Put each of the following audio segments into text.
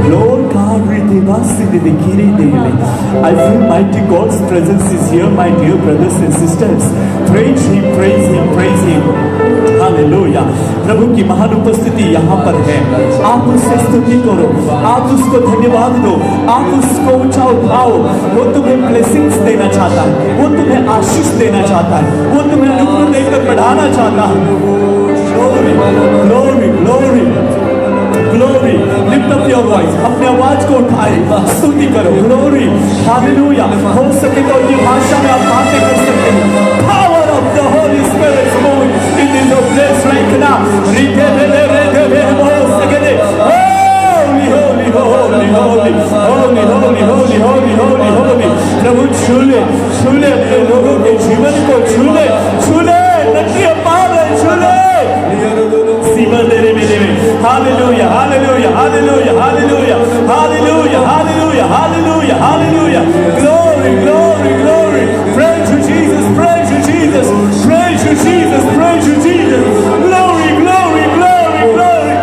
Lord God, I feel mighty God's presence is here, my dear brothers and sisters. Praise Him, praise Him, praise Him. Hallelujah. प्रभु की महान उपस्थिति यहाँ पर है। आप उससे स्तुति करो, आप उसको धन्यवाद दो, आप उसको ऊंचा उठाओ। वो तुम्हें ब्लेसिंग्स देना चाहता है, वो तुम्हें आशीष देना चाहता है, वो तुम्हें अनुग्रह देकर बढ़ाना चाहता है। Glory, glory, glory, glory. Lift up your voice. अपने आवाज को उठाए, स्तुति करो। Glory, hallelujah. हो सके तो ये भाषा में आप बातें कर सकते हैं। Power of the Holy Spirit is moving in this place right now. Holy, holy, holy, holy, holy, holy, holy, holy, holy, holy. प्रभु छूले, छूले अपने लोगों के जीवन को छूले, छूले, नदियाँ पावे, छूले। Hallelujah, hallelujah, hallelujah, hallelujah, hallelujah, hallelujah, hallelujah, hallelujah. Glory, glory, glory. Praise you, Jesus, praise you, Jesus, praise you, Jesus, praise you, Jesus. Glory, glory, glory, glory.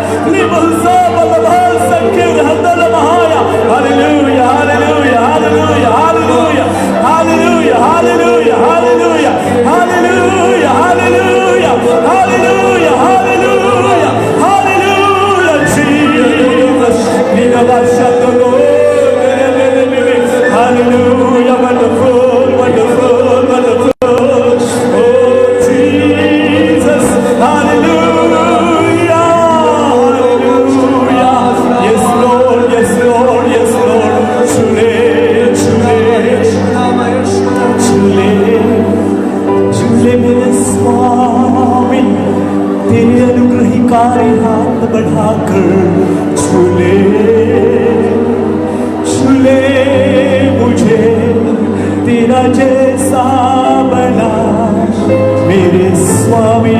Hallelujah, hallelujah, hallelujah, hallelujah, hallelujah, hallelujah, hallelujah, hallelujah, hallelujah, hallelujah, hallelujah, hallelujah, Jesus. Hallelujah, wonderful, wonderful, wonderful. Oh, Jesus. Hallelujah, hallelujah. Yes, Lord, yes, Lord, yes, Lord. Chule, chule, chule, chule मेरे स्वामी, तेरे अनुग्रहकारी हाथ बढ़ाकर छूले, छूले मुझे, तेरा जैसा बना मेरे स्वामी।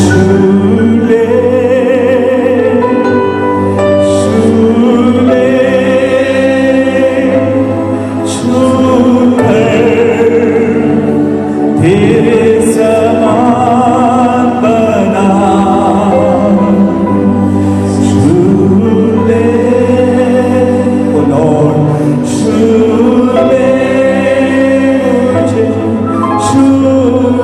छूले, छूले, छूकर तेरे समान बना। छूले, ओ लॉर्ड, छूले मुझे, छूले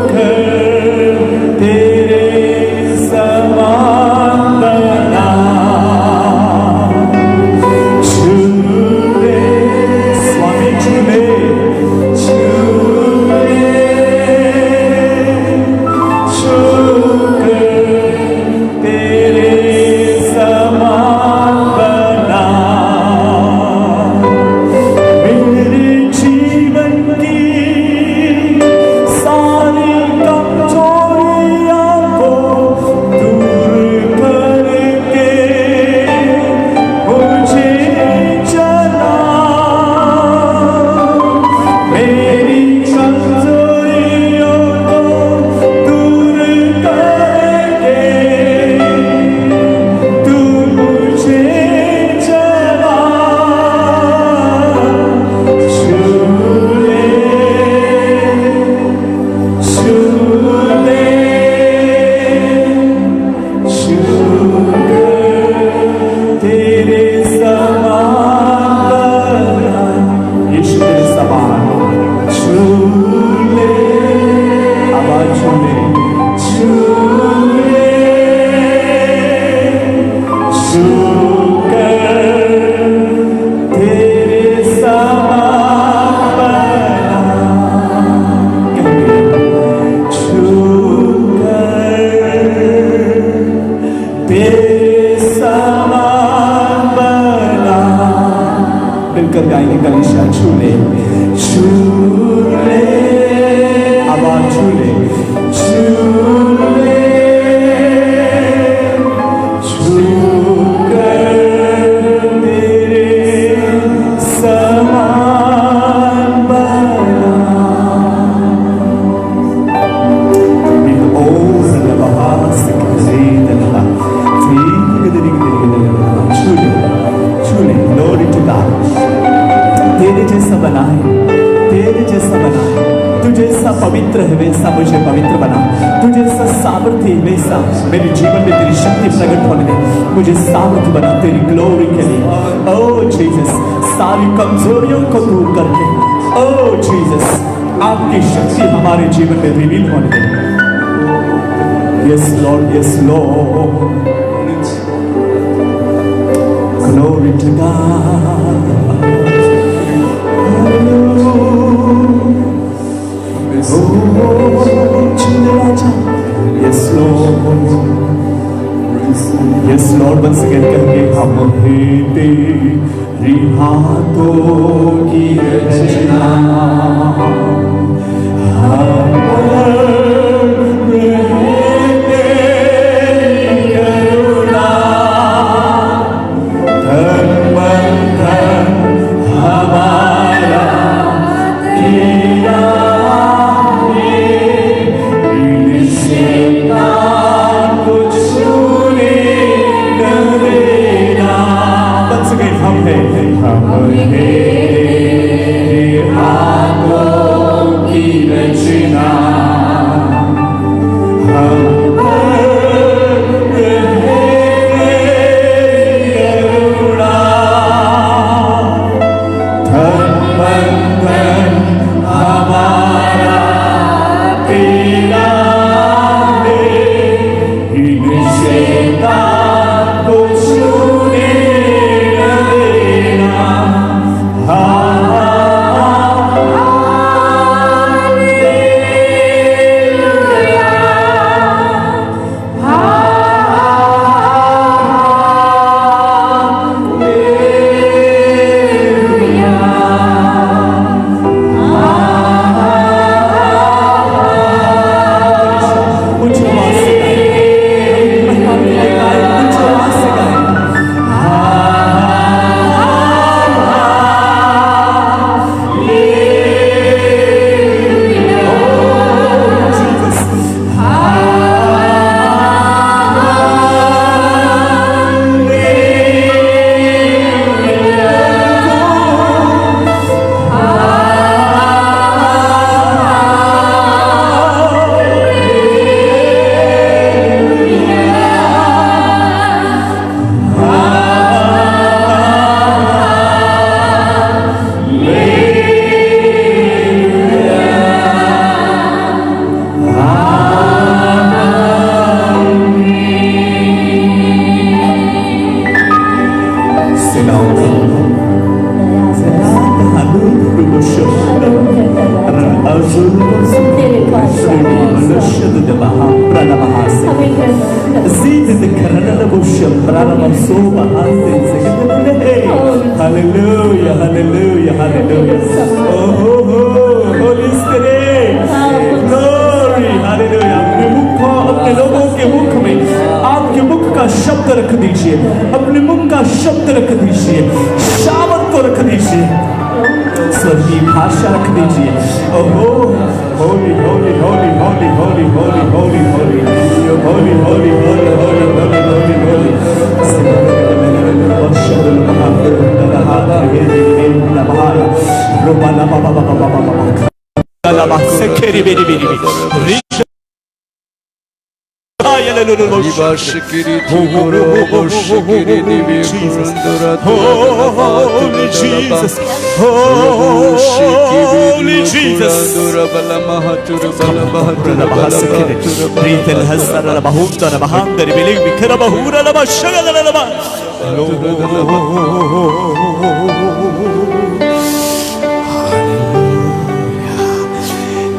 जैसा पवित्र है वैसा मुझे पवित्र बना। तू जैसा सामर्थ्य है वैसा मेरे जीवन में तेरी शक्ति प्रकट होने दे। मुझे सामर्थ्य बना तेरी ग्लोरी के लिए। ओह जीसस, सारी कमजोरियों को दूर करके ओह जीसस आपकी शक्ति हमारे जीवन में रिवील होने दे। Yes Lord, yes Lord, glory to God. Yes Lord, yes Lord, once again कहेंगे हम हैं तेरी हाथों की रचना, हम हैं तेरी करुणा, धन बंधन हमारा तेरा Hallelujah, hallelujah, hallelujah. Oh, Holy Spirit, glory, hallelujah. अपने मुख को अपने लोगों के मुख में आपके मुख का शब्द रख दीजिए, अपने मुख का शब्द रख दीजिए, शावत को रख दीजिए, स्वर्गीय भाषा रख दीजिए। ओहो, holy, holy, holy, holy, holy, holy, holy, holy, you're holy, holy, holy, holy, holy, holy, holy. Holy Jesus, Holy Jesus.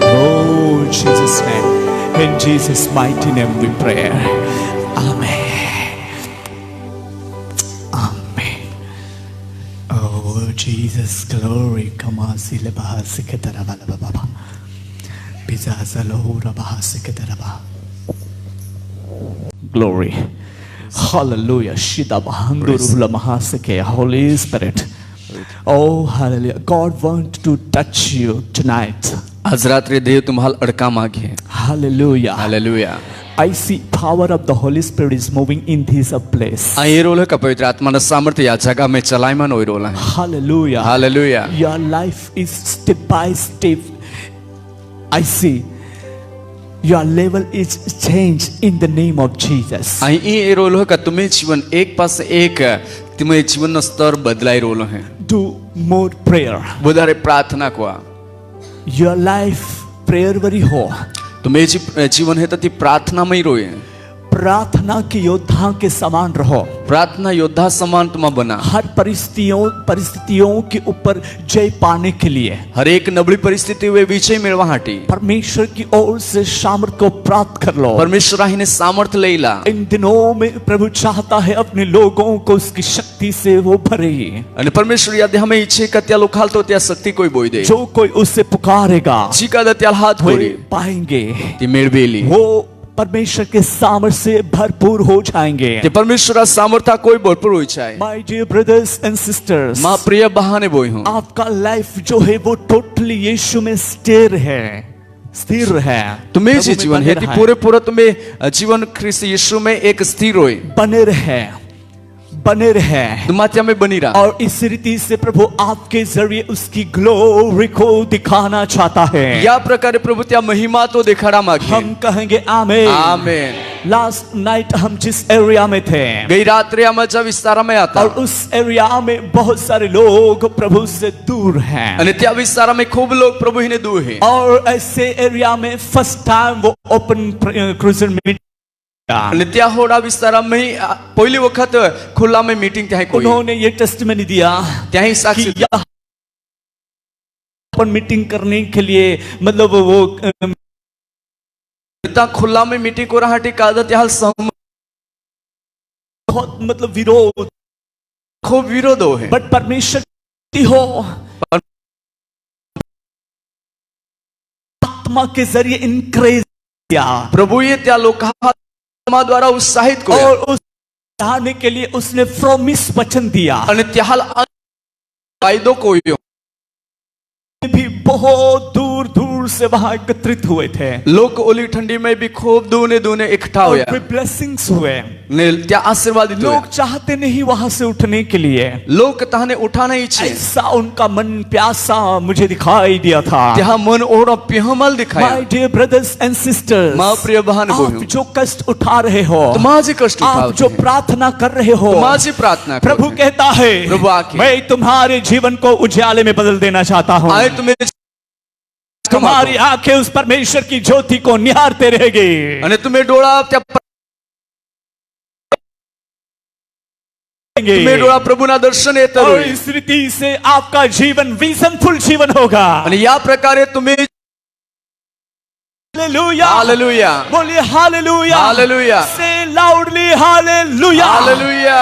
Oh, Jesus' name. In Jesus' mighty name we pray. Amen. Amen. Oh, Jesus, glory. Glory. Hallelujah. Holy Spirit. Oh, hallelujah. God wants to touch you tonight. आज रात्री देव तुम्हाला अडका मागे. Hallelujah. Hallelujah. I see power of the Holy Spirit is moving in this place. आई role का पवित्र आत्मा का सामर्थ्य या जगह में चलायमान हो रोल है. Hallelujah. Hallelujah. Your life is step by step I see your level is changed in the name of Jesus. અહીં એ રોલો કે તમે જીવન એક પાસે એક તમે જીવનનો સ્તર બદલાઈ રોલો હે. Do more prayer. વધારે પ્રાર્થના કો. Your life prayer वरी हो. તમે જીવન હે તથી પ્રાર્થનામય રોએ. प्रार्थना के योद्धा के समान रहो. प्रार्थना योद्धा समान तुम बना. हर परिस्थितियों के ऊपर जय पाने के लिए, हर एक नबળી परिस्थिति में विजय मेळवा हाटी परमेश्वर की ओर से सामर्थ को प्राप्त कर लो. परमेश्वर ही ने सामर्थ लेला. इन दिनों में प्रभु चाहता है अपने लोगों को उसकी शक्ति से वो भरे. અને પરમેશ્વર યાદ હમે ઈચ્છે કે ત્યાં લોખાલ તો ત્યાં શક્તિ કોઈ બોઈ દે. जो कोई उससे पुकारेगा ચીકા દે ત્યાં હાથ वे જોડી पाएंगे. તે મેળવેલી. वो परमेश्वर के सामर्थ से भरपूर हो जाएंगे. તે પરમેશ્વર સામર્થા કોઈ ભરપૂર હોય છે. My dear brothers and sisters, માં પ્રિય બહાને બોય હું. आपका लाइफ जो है वो टोटली यीशु में स्थिर है. स्थिर है. तुम्हें प्रभु जी में जीवन बने है रहा पूरे पूरा तुम्हें जीवन ख्रिस्त यीशु में एक स्थिर होए. बने रहे, बने रहे. तुम्हात्या में बनी रहा. और इस रीति से प्रभु आपके जरिए उसकी ग्लोरी को दिखाना चाहता है. या प्रकारे प्रभु त्या महिमा तो दिखाड़ा मांगे. हम कहेंगे आमेन. आमेन. लास्ट नाइट हम जिस एरिया में थे, गई रात्रि हम जब विस्तार में आता और उस एरिया में बहुत सारे लोग प्रभु से दूर हैं. અને त्या विस्तार में खूब लोग प्रभु ही ने दूर है. और ऐसे एरिया में फर्स्ट टाइम वो ओपन क्रूजर मीटिंग, અને त्या होड़ा विस्तार में पहली वक्त खुला में मीटिंग त्या कोई. उन्होंने ये टेस्टिमनी दिया त्या ही साक्षी कि ओपन मीटिंग करने के लिए, मतलब वो त्या खुला में मीटिंग को रहा टी कादा त्या सम बहुत मतलब विरोध, खूब विरोध हो है. बट परमेश्वर की हो आत्मा के जरिए इनकरेज किया. प्रभु ये त्या लोग द्वारा उत्साहित को और उस चाहने के लिए उसने प्रॉमिस वचन दिया. અને त्या वायदो कोयो भी बहुत दूर दूर से वहां एकत्रित हुए थे. लोग ओली ठंडी में भी खूब दूने दूने इकट्ठा हुए. ब्लेसिंग्स हुए. ने त्या आशीर्वादित हुए. लोग चाहते नहीं वहां से उठने के लिए. लोग तहने उठाना इच्छे. ऐसा उनका मन प्यासा मुझे दिखाई दिया था. त्या मन ओरा पिहमल दिखाया. My dear brothers and sisters, मां प्रिय बहन आप जो कष्ट उठा रहे हो, तुम्हारी कष्ट आप जो प्रार्थना कर रहे हो, तुम्हारी प्रार्थना प्रभु कहता है, प्रभु आके मैं तुम्हारे जीवन को उजाले में बदल देना चाहता हूँ. आए तुम्हें तुम्हारी आंखें उस परमेश्वर की ज्योति को निहारते रहेगी. અને तुम्हें डोळा त्या तुम्हें डोळा प्रभुना दर्शन येत और रोई. इस रीति से आपका जीवन विजनफुल जीवन होगा. અને या प्रकारे तुम्हें हालेलुया, हालेलुया, बोलिए हालेलुया, हालेलुया, से लाउडली हालेलुया, हालेलुया.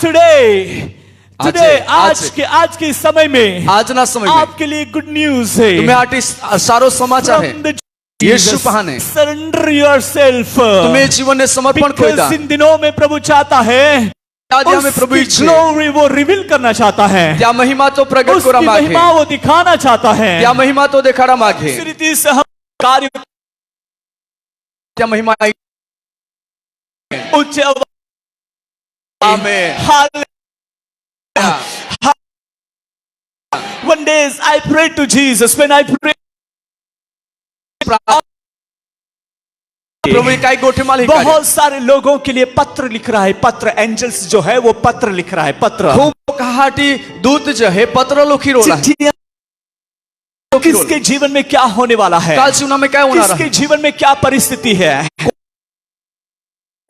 टुडे आज आज के समय में, आज ना समय में आपके लिए गुड न्यूज है. तुम्हें आटी सारो समाचार है. यीशु पहाने सरेंडर योरसेल्फ. तुम्हें जीवन ने समर्पण कोई दा. इन दिनों में प्रभु चाहता है, आज हमें प्रभु इच्छे ग्लोरी वो रिवील करना चाहता है. त्या महिमा तो प्रकट करा उसकी मागे. महिमा वो दिखाना चाहता है. त्या महिमा तो दिखाड़ा मागे. इस रीति से हम कार्य त्या महिमा उच्च आमेन. One day I prayed to Jesus. When I prayed, प्रभु काय गोठेमाल ही बहुत सारे लोगों के लिए पत्र लिख रहा है. पत्र, एंजल्स जो है वो पत्र लिख रहा है. पत्र खूब कहाटी दूत जो है पत्र लोखी रोला है. किसके जीवन में क्या होने वाला है, काल जीवन में क्या होना रहा किसके है, जीवन में क्या परिस्थिति है,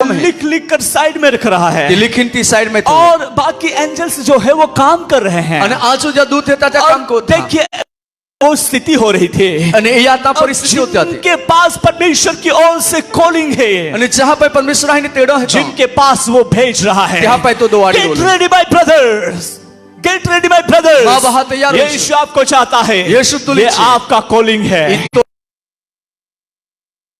लिख लिख कर साइड में रख रहा है. लिखिनती साइड में और बाकी एंजल्स जो है वो काम कर रहे हैं. અને આજો જ્યાં દૂત હતા ત્યાં કામ કરતા. देखिए वो स्थिति हो रही थी. અને એ યાતા પરિસ્થિતિ होती હતી. जिनके पास परमेश्वर की ओर से कॉलिंग है, અને जहां पे परमेश्वर आने तेड़ा है, जिनके पास वो भेज रहा है, ત્યાં पे तो दो Get ready my brothers. Get ready my brothers. मां बहा तैयार हो. यीशु आपको चाहता है. यीशु तुल ये आपका कॉलिंग है. तो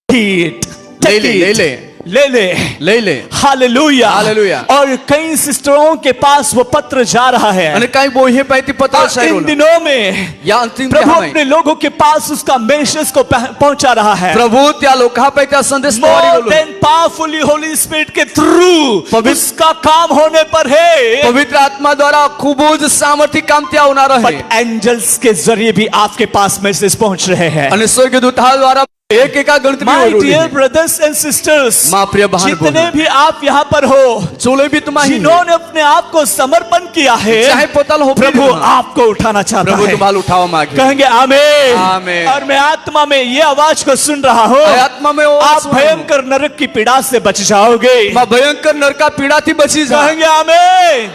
Take it. ले ले ले ले. ले ले। हालेलुया। हालेलुया। और कई सिस्टरों के पास वो पत्र जा रहा है। અને કઈ બોહે પાઈતી પત્ર और શાયરો इन दिनों में या अंतिम प्रभु दिहामे अपने लोगों के पास उसका मैसेज को पहुंचा रहा है। પ્રભુ ત્યાં લોકા પાઈતા સંદેશ More પહોંચાડી રહ્યો than powerfully Holy Spirit के थ्रू पवित्र- उसका काम होने पर है। પવિત્ર આત્મા દ્વારા ખૂબ જ સામર્થ્ય કામ ત્યાં હોનાર बट રહે एंजल्स के जरिए भी आपके पास मैसेज पहुंच रहे हैं। અને સ્વર્ગદૂત દ્વારા एक एका गणित My dear brothers and sisters, माँ प्रिय बहन जितने बहनों, भी आप यहाँ पर हो, चोले भी तुम्हारी जिन्होंने अपने आप को समर्पण किया है, चाहे पोतल हो प्रभु आपको उठाना चाहता प्रभु है। तुम्हारा उठावा मांगे कहेंगे आमीन। आमीन। और मैं आत्मा में ये आवाज को सुन रहा हूँ, आत्मा में वो आप सुन- भयंकर नरक की पीड़ा से बच जाओगे। मां भयंकर नरका पीड़ा थी बची जा कहेंगे आमीन।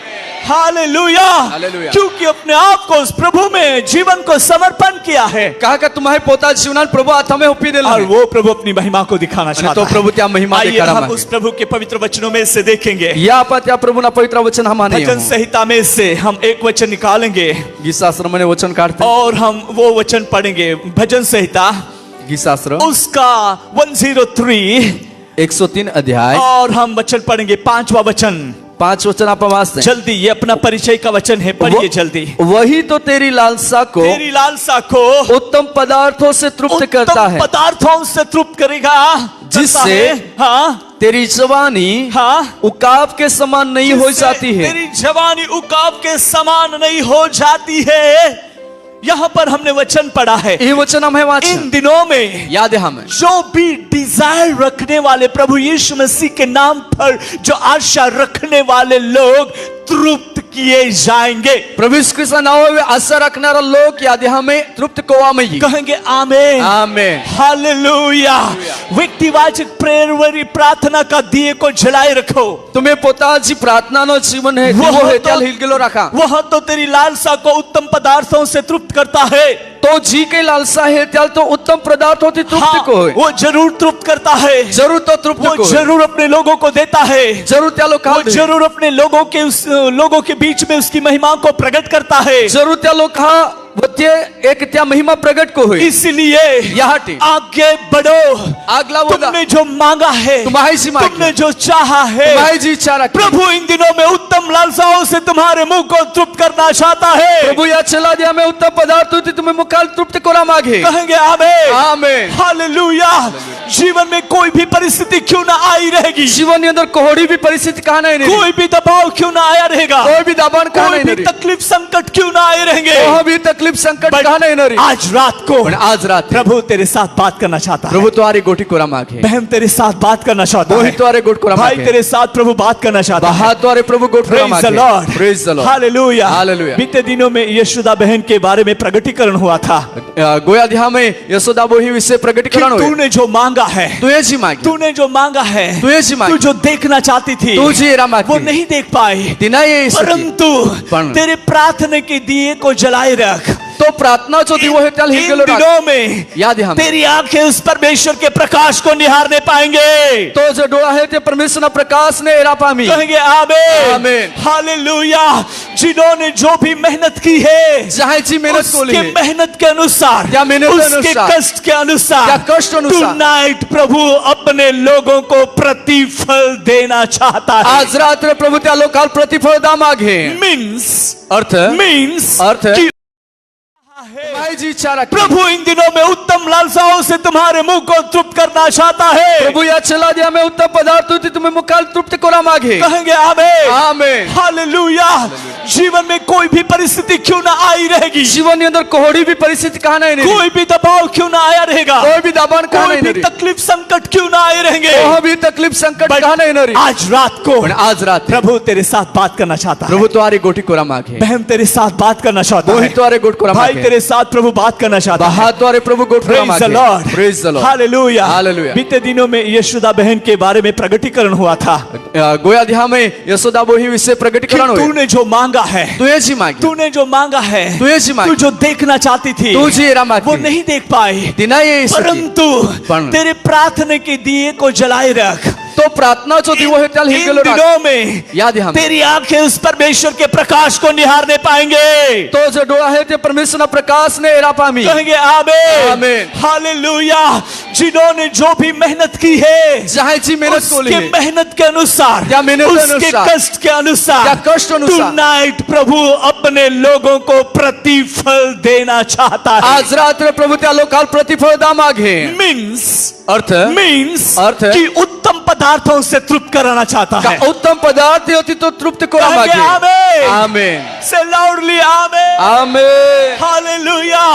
हालेलुया। हालेलुया। क्योंकि अपने आप को उस प्रभु में जीवन को समर्पण किया है कहा कि तुम्हारे पोता जीवनान प्रभु हाथ में ओपी देला और वो प्रभु अपनी महिमा को दिखाना અને चाहता તો है। પ્રભુ ત્યાં મહિમા आइए દેખાડા हम માંગે उस प्रभु के पवित्र वचनों में से देखेंगे। या आपा त्या प्रभुना पवित्र वचन हमारे भजन संहिता में से हम एक वचन निकालेंगे गीताशास्त्र में वचन काढते और हम वो वचन पढ़ेंगे। भजन संहिता गीताशास्त्र उसका 103 103 अध्याय और हम वचन पढ़ेंगे 5वां वचन। 5 वचन आप वास्ते जल्दी, ये अपना परिचय का वचन है, पढ़िए जल्दी। वही तो तेरी लालसा को तेरी लालसा को उत्तम पदार्थों से तृप्त करता उत्तम है पदार्थों से तृप्त करेगा, जिससे हाँ तेरी जवानी हाँ उकाब के समान नहीं हो जिससे जाती है तेरी जवानी उकाब के समान नहीं हो जाती है। यहाँ पर हमने वचन पढ़ा है, ये वचन हमें इन वाचन दिनों में याद है हमें जो भी डिजायर रखने वाले, प्रभु यीशु मसीह के नाम पर जो आशा रखने वाले लोग तृप्त किए जाएंगे। प्रभु यीशु कृष्ण नाम में आशा रखनारा लोग याद है हमें तृप्त कोवा में कहेंगे आमीन। आमीन। हालेलुया। व्यक्तिवाचक प्रेयर प्रार्थना का दिए को जलाए रखो। तुम्हें पोताजी प्रार्थना नो जीवन है वह वो है तो- त्याल हिलगिलो रखा वह तो तेरी लालसा को उत्तम पदार्थों से तृप्त करता है। तो जी के लालसा है त्याल तो उत्तम पदार्थ होती तृप्त हाँ, को है वो जरूर तृप्त करता है। जरूर तो तृप्त वो को है जरूर अपने लोगों को देता है। जरूर त्यालो वो खा दे जरूर अपने लोगों के बीच में उसकी महिमा को प्रकट करता है। जरूर त्यालो खा वत्य एक त्या महिमा प्रकट को है इसलिए यहाँ टी आगे बढ़ो। आगला बोला तुमने जो मांगा है, तुम्हारी सी मांगी तुमने जो चाहा है, तुम्हारी जी इच्छा रखी प्रभु इन दिनों में उत्तम लालसाओं से तुम्हारे मुंह को तृप्त करना चाहता है। प्रभु या चला दिया मैं उत्तम पदार्थ होती तुम्हें मुखाल तृप्त कोरा मांगे कहेंगे आमीन। आमीन। हालेलुया। जीवन में कोई भी परिस्थिति क्यों ना आई रहेगी, जीवन के अंदर कोहड़ी भी परिस्थिति कहा नहीं रही कोई भी दबाव क्यों ना आया रहेगा, कोई भी दबाव कहा कोई नहीं भी रही तकलीफ संकट क्यों ना आए रहेंगे। कोई भी तकलीफ संकट But कहा नहीं रही आज रात को पण आज रात प्रभु तेरे साथ बात करना चाहता है। प्रभु तुम्हारी गोटी कोरा मांगे बहन तेरे साथ बात करना चाहता वही है। तुम्हारे गोट कोरा भाई मांगे तेरे साथ प्रभु बात करना चाहता है। बाहर तुम्हारे प्रभु गोट कोरा Praise the मांगे Lord. Praise the Lord hallelujah. Hallelujah. बीते दिनों में यशोदा बहन के बारे में प्रगटीकरण हुआ था गोया अध्याय में यशोदा बोही विषय कि प्रकटीकरण हुए तूने जो मांगा है, तुझे जी मांगी तूने जो मांगा है, तुझे जी तू मांगी जो देखना चाहती थी तू जी रा मांगी वो नहीं देख पाई, तिना ये सकी परंतु पण- तेरे प्रार्थना के दिए को जलाए रख। तो प्रार्थना जो दी वो है त्याल इन हिलगिलो रख दिनों में याद है हमें तेरी आंखें उस परमेश्वर के प्रकाश को निहारने पाएंगे। तो जो डोळा है ते परमेश्वर ना प्रकाश ने एरा पामी कहेंगे आमीन। आमीन। हालेलुया। जिन्होंने जो भी मेहनत की है, जहाँ जी मेहनत को ली उसके है मेहनत के अनुसार, क्या मेहनत के उसके अनुसार, कष्ट के अनुसार, क्या कष्ट अनुसार, टुनाइट प्रभु अपने लोगों को प्रतिफल देना चाहता है। आज रात रे प्रभु त्या लोकाल प्रतिफल दा मागे मीन्स अर्थ अर्थ कि भाई जी इच्छा रखी प्रभु इन दिनों में उत्तम लालसाओं से तुम्हारे मुंह को तृप्त करना चाहता है। प्रभु या चला दिया मैं उत्तम पदार्थ होती तुम्हें मुखाल तृप्त कोरा मागे कहेंगे आमीन। आमीन। हालेलुया। जीवन में कोई भी परिस्थिति क्यों ना आई रहेगी, जीवन के अंदर कोहड़ी भी परिस्थिति कहा नहीं रही कोई भी दबाव क्यों ना आया रहेगा, कोई भी दबाव कहा कोई नहीं भी रही तकलीफ संकट क्यों ना आए रहेंगे। कोई भी तकलीफ संकट But कहा नहीं रही आज रात को पण आज रात प्रभु तेरे साथ बात करना चाहता है। प्रभु तुम्हारी गोटी कोरा मागे बहन तेरे साथ बात करना चाहता वही है। तुम्हारे गोट कोरा भाई मागे तेरे साथ प्रभु बात करना चाहता है। बाहर तुम्हारे प्रभु गोट कोरा Praise the मागे Lord. Praise the Lord hallelujah. Hallelujah. बीते दिनों में यशोदा बहन के बारे में प्रगटीकरण हुआ था गोया अध्याय में यशोदा बोही विषय कि प्रकटीकरण हुए तूने जो मांगा है, तुझे जी मांगी तूने जो मांगा है, तुझे जी तू मांगी जो देखना चाहती थी तू जी रा मांगी वो नहीं देख पाई, तिना ये सकी परंतु पण- तेरे प्रार्थना के दिए को जलाए रख। तो प्रार्थना जो दी वो है त्याल इन हिलगिलो रख दिनों में याद है हमें तेरी आंखें उस परमेश्वर के प्रकाश को निहारने पाएंगे। तो जो डोळा है ते परमेश्वर ना प्रकाश ने एरा पामी कहेंगे आमीन। आमीन। हालेलुया। जिन्होंने जो भी मेहनत की है जहाँ जी मेहनत को उसके मेहनत के अनुसार, क्या मेहनत के उसके अनुसार, कष्ट के अनुसार, क्या कष्ट अनुसार, टुनाइट प्रभु अपने लोगों को प्रतिफल देना चाहता है। आज रात्र प्रभु त्या लोकाल प्रतिफळ दा मागे मीन्स अर्थ अर्थ कि उत्तम पदार्थों से तृप्त कराना चाहता है। का उत्तम पदार्थ होती तो तृप्त करा कहेंगे मागे। आमेन। आमेन। से लाउडली आमेन। आमेन। हालेलुया।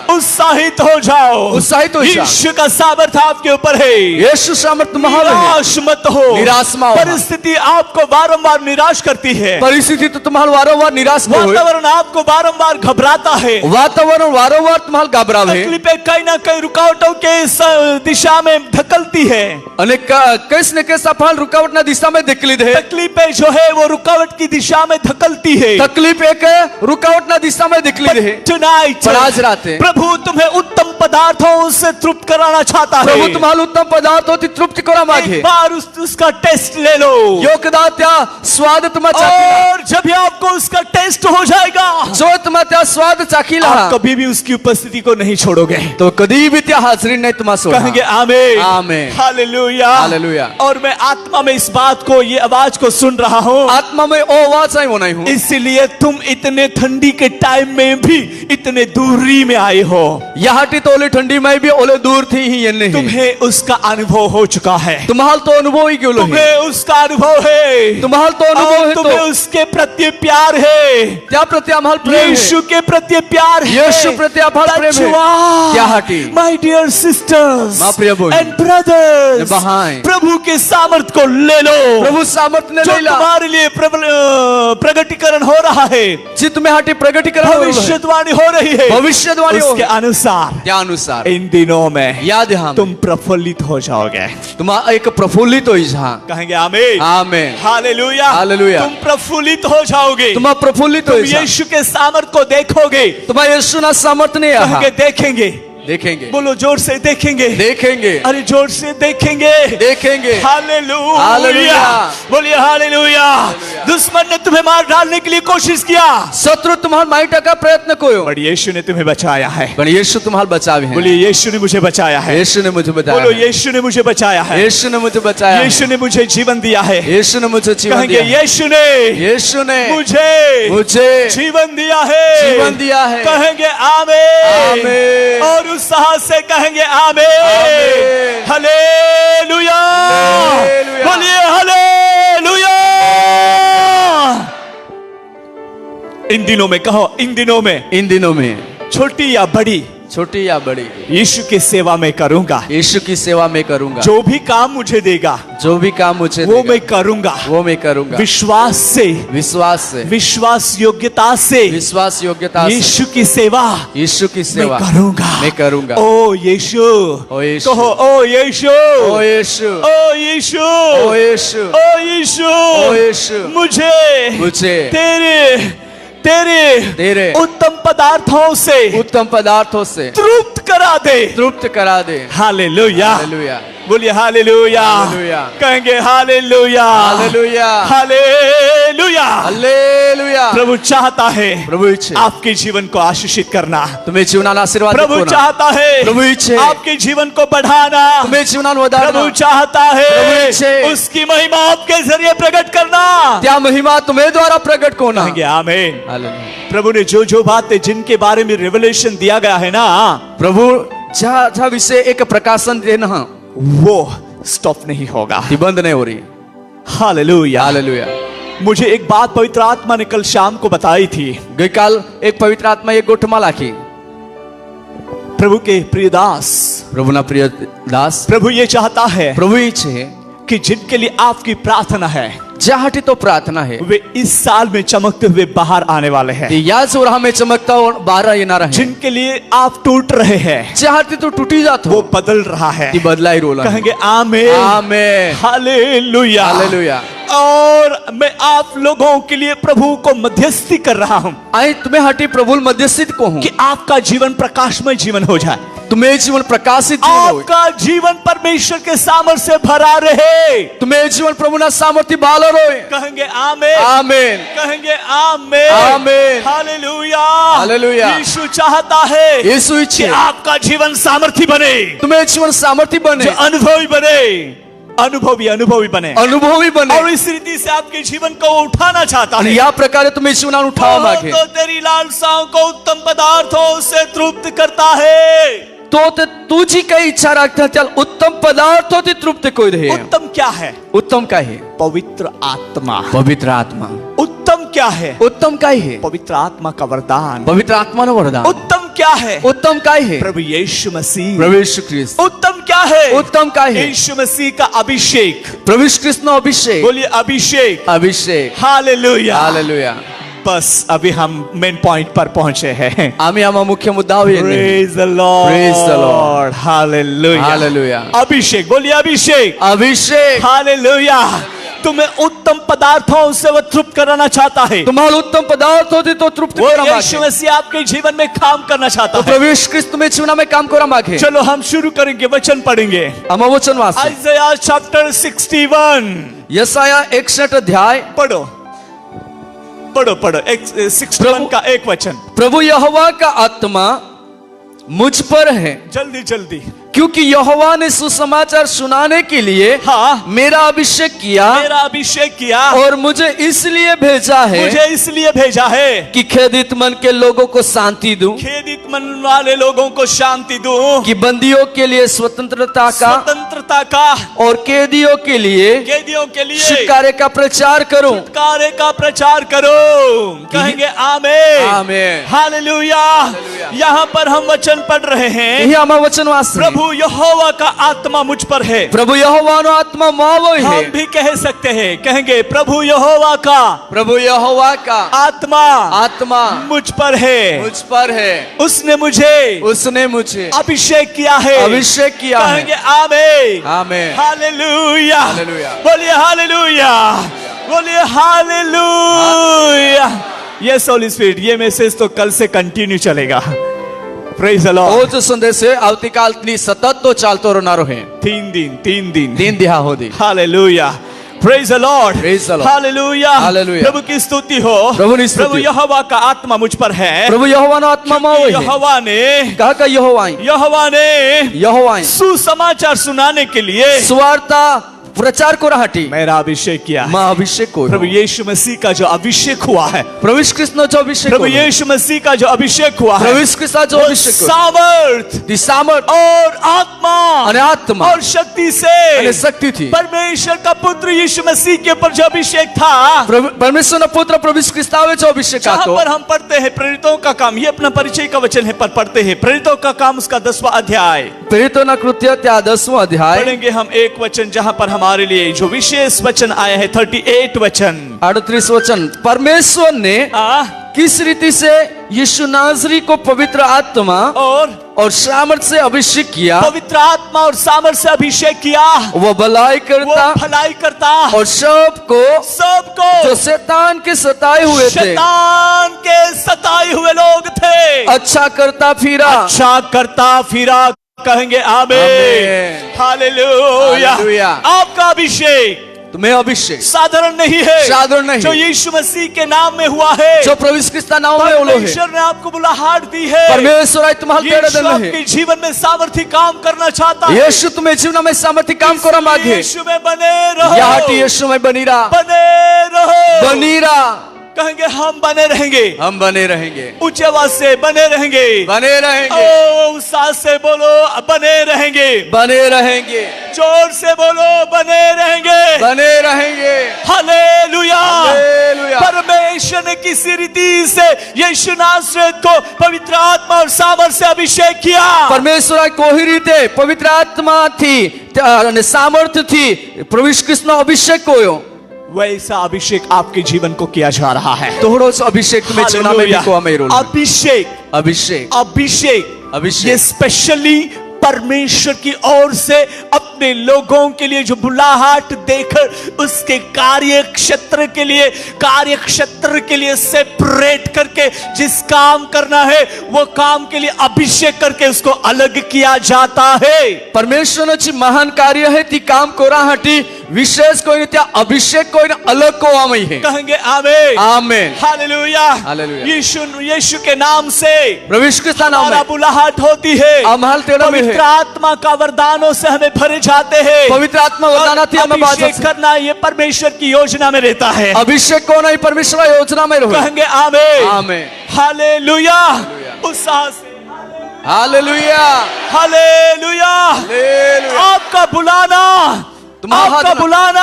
उत्साहित हो जाओ, उत्साहित हो जाओ। यीशु का सामर्थ आपके ऊपर है। यीशु सामर्थ महान है। निराश मत हो, निराश मत हो। परिस्थिति आपको बारंबार निराश करती है, परिस्थिति तो तुम्हाला वारंवार निराश होय, वातावरण आपको बारंबार घबराता है, वातावरण वारंवार तुम्हाला घबरावे, तकलीफें कहीं ना कहीं रुकावटों के इस दिशा में धकलती है। अनेक कैस ने कैसा फल रुकावट ना दिशा में धकेली दे। तकलीफें जो है वो रुकावट की दिशा में धकलती है। तकलीफ एक रुकावट ना दिशा में धकेली दे। Tonight, पर आज राते प्रभु तुम्हें उत्तम पदार्थों से तृप्त कराना चाहता है। प्रभु तुम्हाला उत्तम पदार्थ होती तृप्त करा मागे। एक बार उसका टेस्ट ले लो, योगदा त्या स्वाद तुम्हा चाखीला, और जब भी आपको उसका टेस्ट हो जाएगा, जो तुम्हा त्या स्वाद चाखीला, आप कभी भी उसकी उपस्थिति को नहीं छोड़ोगे, तो कधी भी त्या हाजरी नहीं तुम्हा सोडा। कहेंगे आमेन। आमेन। हालेलुया। हालेलुया। और मैं आत्मा में इस बात को, ये आवाज को सुन रहा हूँ, आत्मा में ओ आवाज आई होना हूँ, इसलिए तुम इतने ठंडी के टाइम में भी इतने दूरी में आए हो। यहाँ तो ओले ठंडी में भी ओले दूर थी ही ये नहीं, तुम्हें उसका अनुभव हो चुका है, तुम्हाल तो अनुभव ही क्यों तुम्हें उसका अनुभव है, तुम्हाल तो अनुभव और है, तुम्हें तो उसके प्रति प्यार है, त्या प्रति आम्हाल प्रेम यीशु के प्रति प्यार है, यीशु प्रति आम्हाल प्रेम है। क्या हाटी माय डियर सिस्टर्स मां प्रिय बहन एंड ब्रदर्स, बहन, प्रभु के सामर्थ को ले लो। प्रभु सामर्थ ने जो ले ला, तुम्हारे लिए प्रगटीकरण हो रहा है, जी तुम्हें हाटी प्रगटीकरण हो रहा है, भविष्यवाणी हो रही है, भविष्यवाणी हो उसके अनुसार, त्या अनुसार इन दिनों में याद है तुम प्रफुल्लित हो जाओगे। तुम एक प्रफुल्लित हो जा, कहेंगे आमीन। आमेन। हालेलुया। हालेलुया। तुम प्रफुल्लित हो जाओगे, तुम प्रफुल्लित हो तुम जा, यीशु के सामर्थ को देखोगे, तुम्हारा यीशु ना सामर्थ नहीं है, कहेंगे देखेंगे, देखेंगे, बोलो जोर से देखेंगे, देखेंगे, अरे जोर से देखेंगे, देखेंगे। हालेलुया। हालेलुया। बोलिए हालेलुया। दुश्मन ने तुम्हें मार डालने के लिए कोशिश किया, शत्रु तुम्हारा माइटा का प्रयत्न कोयो, पर यीशु ने तुम्हें बचाया है। पर यीशु तुम्हारा बचावे है। बोलिए यीशु ने मुझे बचाया है। यीशु ने मुझे बचाया बोलो है। यीशु ने मुझे बचाया है। यीशु ने मुझे बचाया है। यीशु ने मुझे जीवन दिया है। यीशु ने मुझे जीवन कहेंगे दिया है। यीशु ने यीशु ने मुझे जीवन दिया है। जीवन दिया है। कहेंगे आमीन। आमीन। और उस साहस से कहेंगे आमीन। आमीन। हालेलुया। हालेलुया। बोलिए हालेलुया। इन दिनों में कहो, इन दिनों में छोटी या बड़ी, छोटी या बड़ी, यीशु की सेवा में करूंगा। यीशु की सेवा में करूंगा। जो भी काम मुझे देगा, जो भी काम मुझे वो देगा, मैं करूंगा। वो मैं करूंगा। विश्वास से, विश्वास से, विश्वास योग्यता से, विश्वास योग्यता से, यीशु की सेवा, यीशु की सेवा मैं करूंगा। मैं करूंगा। ओ यीशु, ओ यीशु, कहो ओ यीशु, ओ यीशु, ओ यीशु, ओ यीशु, ओ यीशु, ओ यीशु, मुझे तेरे उत्तम उत्तम पदार्थों से तृप्त करा दे। हालेलुया। हालेलुया। बोलिए हालेलुया। हालेलुया। कहेंगे हालेलुया। हालेलुया। हालेलुया। हालेलुया। प्रभु चाहता है प्रभु इच्छे आपके जीवन को आशीषित करना। तुम्हें जीवनाला आशीर्वाद प्रभु चाहता है प्रभु इच्छे आपके जीवन को बढ़ाना। तुम्हें जीवनाला वधारना। प्रभु चाहता प्रभु है इच्छे उसकी महिमा आपके जरिए प्रकट करना। त्या महिमा तुम्हें द्वारा प्रकट होना। कहेंगे आमीन। हालेलुया। प्रभु ने जो बातें जिनके बारे में रिवलेशन दिया गया है ना, प्रभु जहाँ विषय एक प्रकाशन देना, वो स्टॉप नहीं होगा, बंद नहीं हो रही। हालेलुया। हालेलुया। मुझे एक बात पवित्र आत्मा ने कल शाम को बताई थी। गई काल एक पवित्र आत्मा एक गोठमाला की। प्रभु के प्रिय दास, प्रभु ना प्रिय दास, प्रभु ये चाहता है प्रभु इच्छे कि जिनके लिए आपकी प्रार्थना है, जहाटी तो प्रार्थना है, वे इस साल में चमकते हुए बाहर आने वाले हैं। या सोरहा में चमकता और बारह ये ना रहे। जिनके लिए आप टूट रहे हैं, जहाटी तो टूटी जात वो बदल रहा है। बदला ही रोला। कहेंगे आमीन। आमीन। हालेलुया। हालेलुया। और मैं आप लोगों के लिए प्रभु को मध्यस्थी कर रहा हूं। आई तुम्हें हटी प्रभु मध्यस्थित को हूं कि आपका जीवन प्रकाशमय जीवन हो जाए। तुम्हें जीवन प्रकाशित जीवन होय. आपका जीवन परमेश्वर के सामर्थ्य से भरा रहे. तुम्हें जीवन प्रभुना सामर्थ्य बालो रोय. कहेंगे आमेन. आमेन. कहेंगे आमेन. आमेन. हालेलुया. हालेलुया. यीशु चाहता है यीशु कि इच्छे आपका जीवन सामर्थी बने, तुम्हें जीवन सामर्थ्य बने, जो अनुभवी बने, अनुभवी बने, अनुभवी बने. और इस रीति से आपके जीवन को उठाना चाहता आणि है. या प्रकारे तुम्ही जीवनात उठावा मागे. तो तेरी लालसाओं को उत्तम पदार्थों से तृप्त करता है. तो ते तुझी काही इच्छा राखता त्याला उत्तम पदार्थ होती तृप्त कोई दे. उत्तम क्या है? उत्तम काय है? पवित्र आत्मा. पवित्र आत्मा. उत्तम क्या है? उत्तम काय है? पवित्र आत्मा का वरदान. पवित्र आत्मा नो वरदान. उत्तम क्या है? उत्तम काय है? प्रभु यीशु मसीह. प्रभु यीशु ख्रिस्त. उत्तम क्या है? उत्तम काय है? यीशु मसीह का अभिषेक. प्रभु यीशु ख्रिस्त नो अभिषेक. बोलिए अभिषेक. अभिषेक. हालेलुया. हालेलुया. बस अभी हम मेन पॉइंट पर पहुंचे हैं. आम्ही आम्हा मुख्य मुद्दावर येणे. Praise the Lord. Praise the Lord. Hallelujah. Hallelujah. अभिषेक. बोलिए अभिषेक. अभिषेक. हालेलुया. तुम्हें उत्तम पदार्थों से वो तृप्त कराना चाहता है. तुम्हाला उत्तम पदार्थ होते तो तृप्त वो करा यीशु मागे. मसीह आपके जीवन में काम करना चाहता तो है. प्रभु यीशु ख्रिस्त तुम्ही जीवना में काम करा मागे. चलो हम शुरू करेंगे. वचन पढ़ेंगे. आम्हा वचन वाच. आइज़ाया चैप्टर 61. यसाया 61 अध्याय. पढ़ो पढ़ो पढ़ो. 61 का एक वचन. प्रभु यहोवा का आत्मा मुझ पर है, जल्दी जल्दी. क्योंकि यहोवा ने सुसमाचार सुनाने के लिए हाँ, मेरा अभिषेक किया मेरा अभिषेक किया और मुझे इसलिए भेजा है मुझे इसलिए भेजा है कि खेदित मन के लोगों को शांति दूं, खेदित मन वाले लोगों को शांति दूं, कि बंदियों के लिए स्वतंत्रता का और कैदियों के लिए छुटकारे का प्रचार करूं. छुटकारे का प्रचार करो. कहेंगे आमेन. आमेन. हालेलुया. यहाँ पर हम वचन पढ़ रहे हैं. यही आम्हा वचन वाच. प्रभु यहोवा का आत्मा मुझ पर है. प्रभु यहोवानो आत्मा मावो है. हम भी कह सकते हैं. कहेंगे प्रभु यहोवा का, प्रभु यहोवा का आत्मा मुझ पर है. मुझ पर है. उसने मुझे अभिषेक किया है. अभिषेक किया है. कहेंगे आमेन. आमेन. हालेलुया. हालेलुया. बोलिए हालेलुया. बोलिए हालेलुया. Yes holy spirit. ये मैसेज तो कल से कंटिन्यू चलेगा. Praise the Lord. तो संदेश આવતીકાલની સતત તો ચાલતો રહેનારો છે. 3 दिन 3 દિહા હોદી. Hallelujah. Praise the Lord. Praise the Lord. Hallelujah. Hallelujah. प्रभु की स्तुति हो. प्रभु यहोवा का आत्मा मुझ पर है. प्रभु यहोवानो आत्मा मावो है. यहोवा ने कहा का यहोवा सुसमाचार सुनाने के लिए सुवार्ता प्रचार को राहटी मेरा अभिषेक किया. मां अभिषेक को. प्रभु यीशु मसीह का जो अभिषेक हुआ है. प्रभु यीशु ख्रिस्त नो जो अभिषेक. प्रभु यीशु मसीह का जो अभिषेक हुआ है. प्रभु यीशु ख्रिस्त जो अभिषेक. सामर्थ और आत्मा और शक्ति से थी. परमेश्वर का पुत्र यीशु मसीह के ऊपर जो अभिषेक था. परमेश्वर का पुत्र प्रभु यीशु ख्रिस्त जो अभिषेक जहां पर हम पढ़ते हैं प्रेरितों का काम. ये अपना परिचय का वचन है. पर पढ़ते हैं प्रेरितों का काम उसका 10वां अध्याय. प्रेरितों ना कृत्य त्या 10वां अध्याय. पढ़ेंगे हम एक वचन जहां पर हमारे लिए जो विशेष वचन आया है. 38 वचन. 38 वचन. परमेश्वर ने किस रीति से यीशु नाजरी को पवित्र आत्मा और सामर्थ से अभिषेक किया. पवित्र आत्मा और सामर्थ से अभिषेक किया. वो भलाई करता और सबको जो शैतान के सताए हुए लोग थे अच्छा करता फिरा. कहेंगे आमीन. हालेलुया. आपका अभिषेक तुम्हें अभिषेक साधारण नहीं है. जो है. यीशु मसीह के नाम में हुआ है. जो प्रभु यीशु ख्रिस्त नाम में उलो है. परमेश्वर ने आपको बुलाहट दी है. परमेश्वर आज तुम्हारे यीशु आपके जीवन में सामर्थ्य काम करना चाहता है. यीशु तुम्हें जीवन में सामर्थ्य काम करा मांगे. यीशु में बने रहो. यीशु में बनी रहा. कहेंगे हम बने रहेंगे. ऊंचे आवाज से बने रहेंगे. उत्साह से बोलो बने रहेंगे. जोर से बोलो बने रहेंगे. हालेलुया. परमेश्वर ने किसी रीति से यीशु नासरत को पवित्र आत्मा और सामर्थ से अभिषेक किया. परमेश्वर कोई रीते पवित्र आत्मा थी सामर्थ्य थी प्रभु यीशु ख्रिस्त नो अभिषेक कोयो. वैसा अभिषेक आपके जीवन को किया जा रहा है. तोहरो अभिषेक तुम्हें जीवन में भी को हमें रोल. अभिषेक ये स्पेशली परमेश्वर की ओर से अब अपने लोगों के लिए जो बुलाहट देकर उसके कार्य क्षेत्र के लिए सेपरेट करके जिस काम करना है वो काम के लिए अभिषेक करके उसको अलग किया जाता है। परमेश्वराची महान कार्य है ती काम कोराहाटी विशेष कोई त्या अभिषेक कोई अलग को आमई है। कहेंगे आमीन आमीन हालेलुया हालेलुया। यीशु के नाम से प्रभु यीशु के नाम हमारा में बुलाहट होती है। अमहल तेरा में पवित्र है। आत्मा का वरदानों से हमें भरे जाते हैं। पवित्र आत्मा वरदाना थी हमें अभिषेक करना ये परमेश्वर की योजना में रहता है। अभिषेक को नहीं परमेश्वर योजना में रहो। कहेंगे आमीन आमीन हालेलुया उत्साह से हालेलुया हालेलुया। हालेलुया। आपका बुलाना आपका बुलाना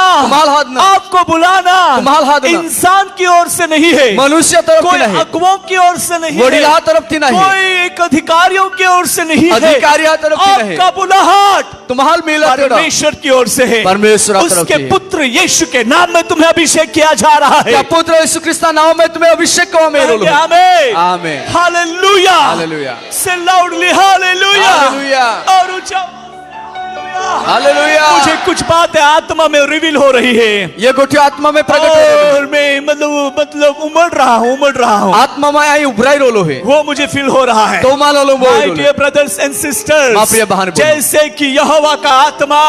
आपको बुलाना इंसान की ओर से नहीं है, मनुष्य तरफ कोई की नहीं, अगुओं की ओर से नहीं वडील है, तरफ की नहीं, कोई एक अधिकारियों की ओर से नहीं है, अधिकारियों तरफ की नहीं। आपका बुलाहट तुम्हाल मिला परमेश्वर की ओर से है। परमेश्वर उसके पुत्र यीशु के नाम में तुम्हें अभिषेक किया जा रहा है। पुत्र यीशु क्रिस्त नाम में तुम्हें अभिषेक को में रोलो। आमीन आमीन हालेलुया हालेलुया। से लाउडली हालेलुया हालेलुया और ऊंचा हालेलुया। मुझे कुछ बातें आत्मा में रिवील हो रही है। ये गोटी आत्मा में प्रकट हो रही और मैं मतलब उमड़ रहा हूँ आत्मा में आई उभराई रोलो है वो मुझे फील हो रहा है। तो मान लो my dear brothers and sisters जैसे कि यहोवा का आत्मा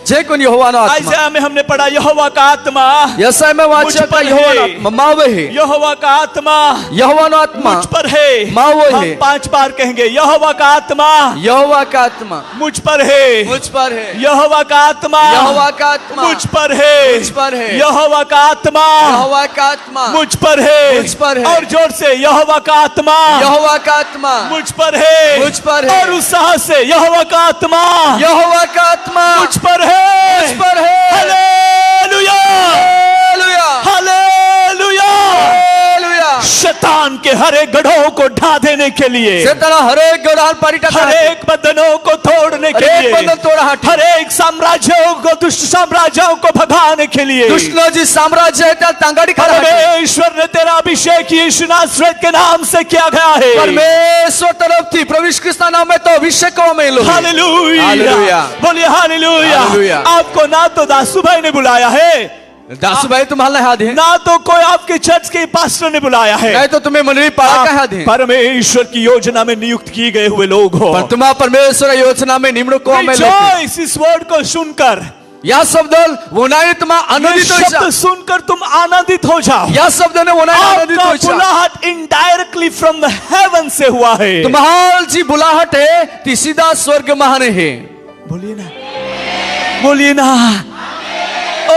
जय कोन यहोवा ना आत्मा आइज़ाया में हमने पढ़ा यहोवा का आत्मा यशाया में वाचा का यहोवा ना आत्मा मावे है यहोवा का आत्मा यहोवा ना आत्मा मुझ पर है मावे है। हम 5 बार कहेंगे यहोवा का आत्मा यहोवा का आत्मा मुझ पर है मुझ पर है यहोवा का आत्मा यहोवा का आत्मा मुझ पर है मुझ पर है यहोवा का आत्मा यहोवा का आत्मा मुझ पर है मुझ पर है और जोर से यहोवा का आत्मा यहोवा का आत्मा मुझ पर है मुझ पर है और उत्साह से यहोवा का आत्मा यहोवा का आत्मा मुझ पर है मुझ पर है। Hallelujah hallelujah hallelujah hallelujah. शैतान के हर एक गढ़ों को ढा देने के लिए शैतान हर एक गढ़ाल परिटा हर एक बंधनों को तोड़ने के लिए बंधन तोड़ा हट हर एक साम्राज्यों को दुष्ट साम्राज्यों को भगाने के लिए दुष्टनो जी साम्राज्य है त्या तांगाड़ी खड़ा है। परमेश्वर ने तेरा अभिषेक यीशु नासरत के नाम से किया गया है। परमेश्वर तरफ थी प्रभु यीशु क्रिस्त नाम में तो अभिषेक को में लो। हालेलुया हालेलुया बोलिए हालेलुया। हालेलुया। आपको ना तो दासू भाई ने बुलाया है दासू भाई तुम्हारा याद है ना तो कोई आपके चर्च के पास्टर ने बुलाया है नहीं तो तुम्हें मंडली पाला का याद है परमेश्वर की योजना में नियुक्त किए गए हुए लोग हो पर तुम्हारा परमेश्वर योजना में निम्न को में Rejoice इस वर्ड को सुनकर या शब्द वो नहीं तुम आनंदित हो शब्द सुनकर तुम आनंदित हो जाओ। या शब्द ने वो नहीं आनंदित हो जाओ। बुलाहट इनडायरेक्टली फ्रॉम द हेवन से हुआ है। तुम्हारी जी बुलाहट है ती सीधा स्वर्ग महान है। बोलिए ना ओ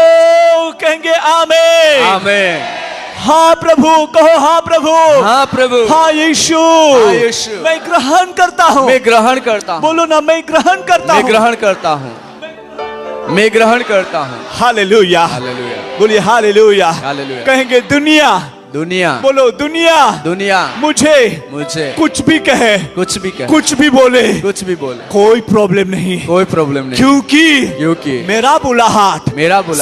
कहेंगे आमीन आमीन। हाँ प्रभु कहो हाँ प्रभु हाँ प्रभु हाँ यीशु मैं ग्रहण करता हूँ मैं ग्रहण करता हूँ बोलो ना मैं ग्रहण करता हूँ मैं ग्रहण करता हूँ मैं ग्रहण करता हूँ। हालेलुया हालेलुया बोलिए हालेलुया हालेलुया। कहेंगे दुनिया बोलो दुनिया मुझे कुछ भी कहे कुछ भी बोले कोई प्रॉब्लम नहीं क्योंकि मेरा बुलाहट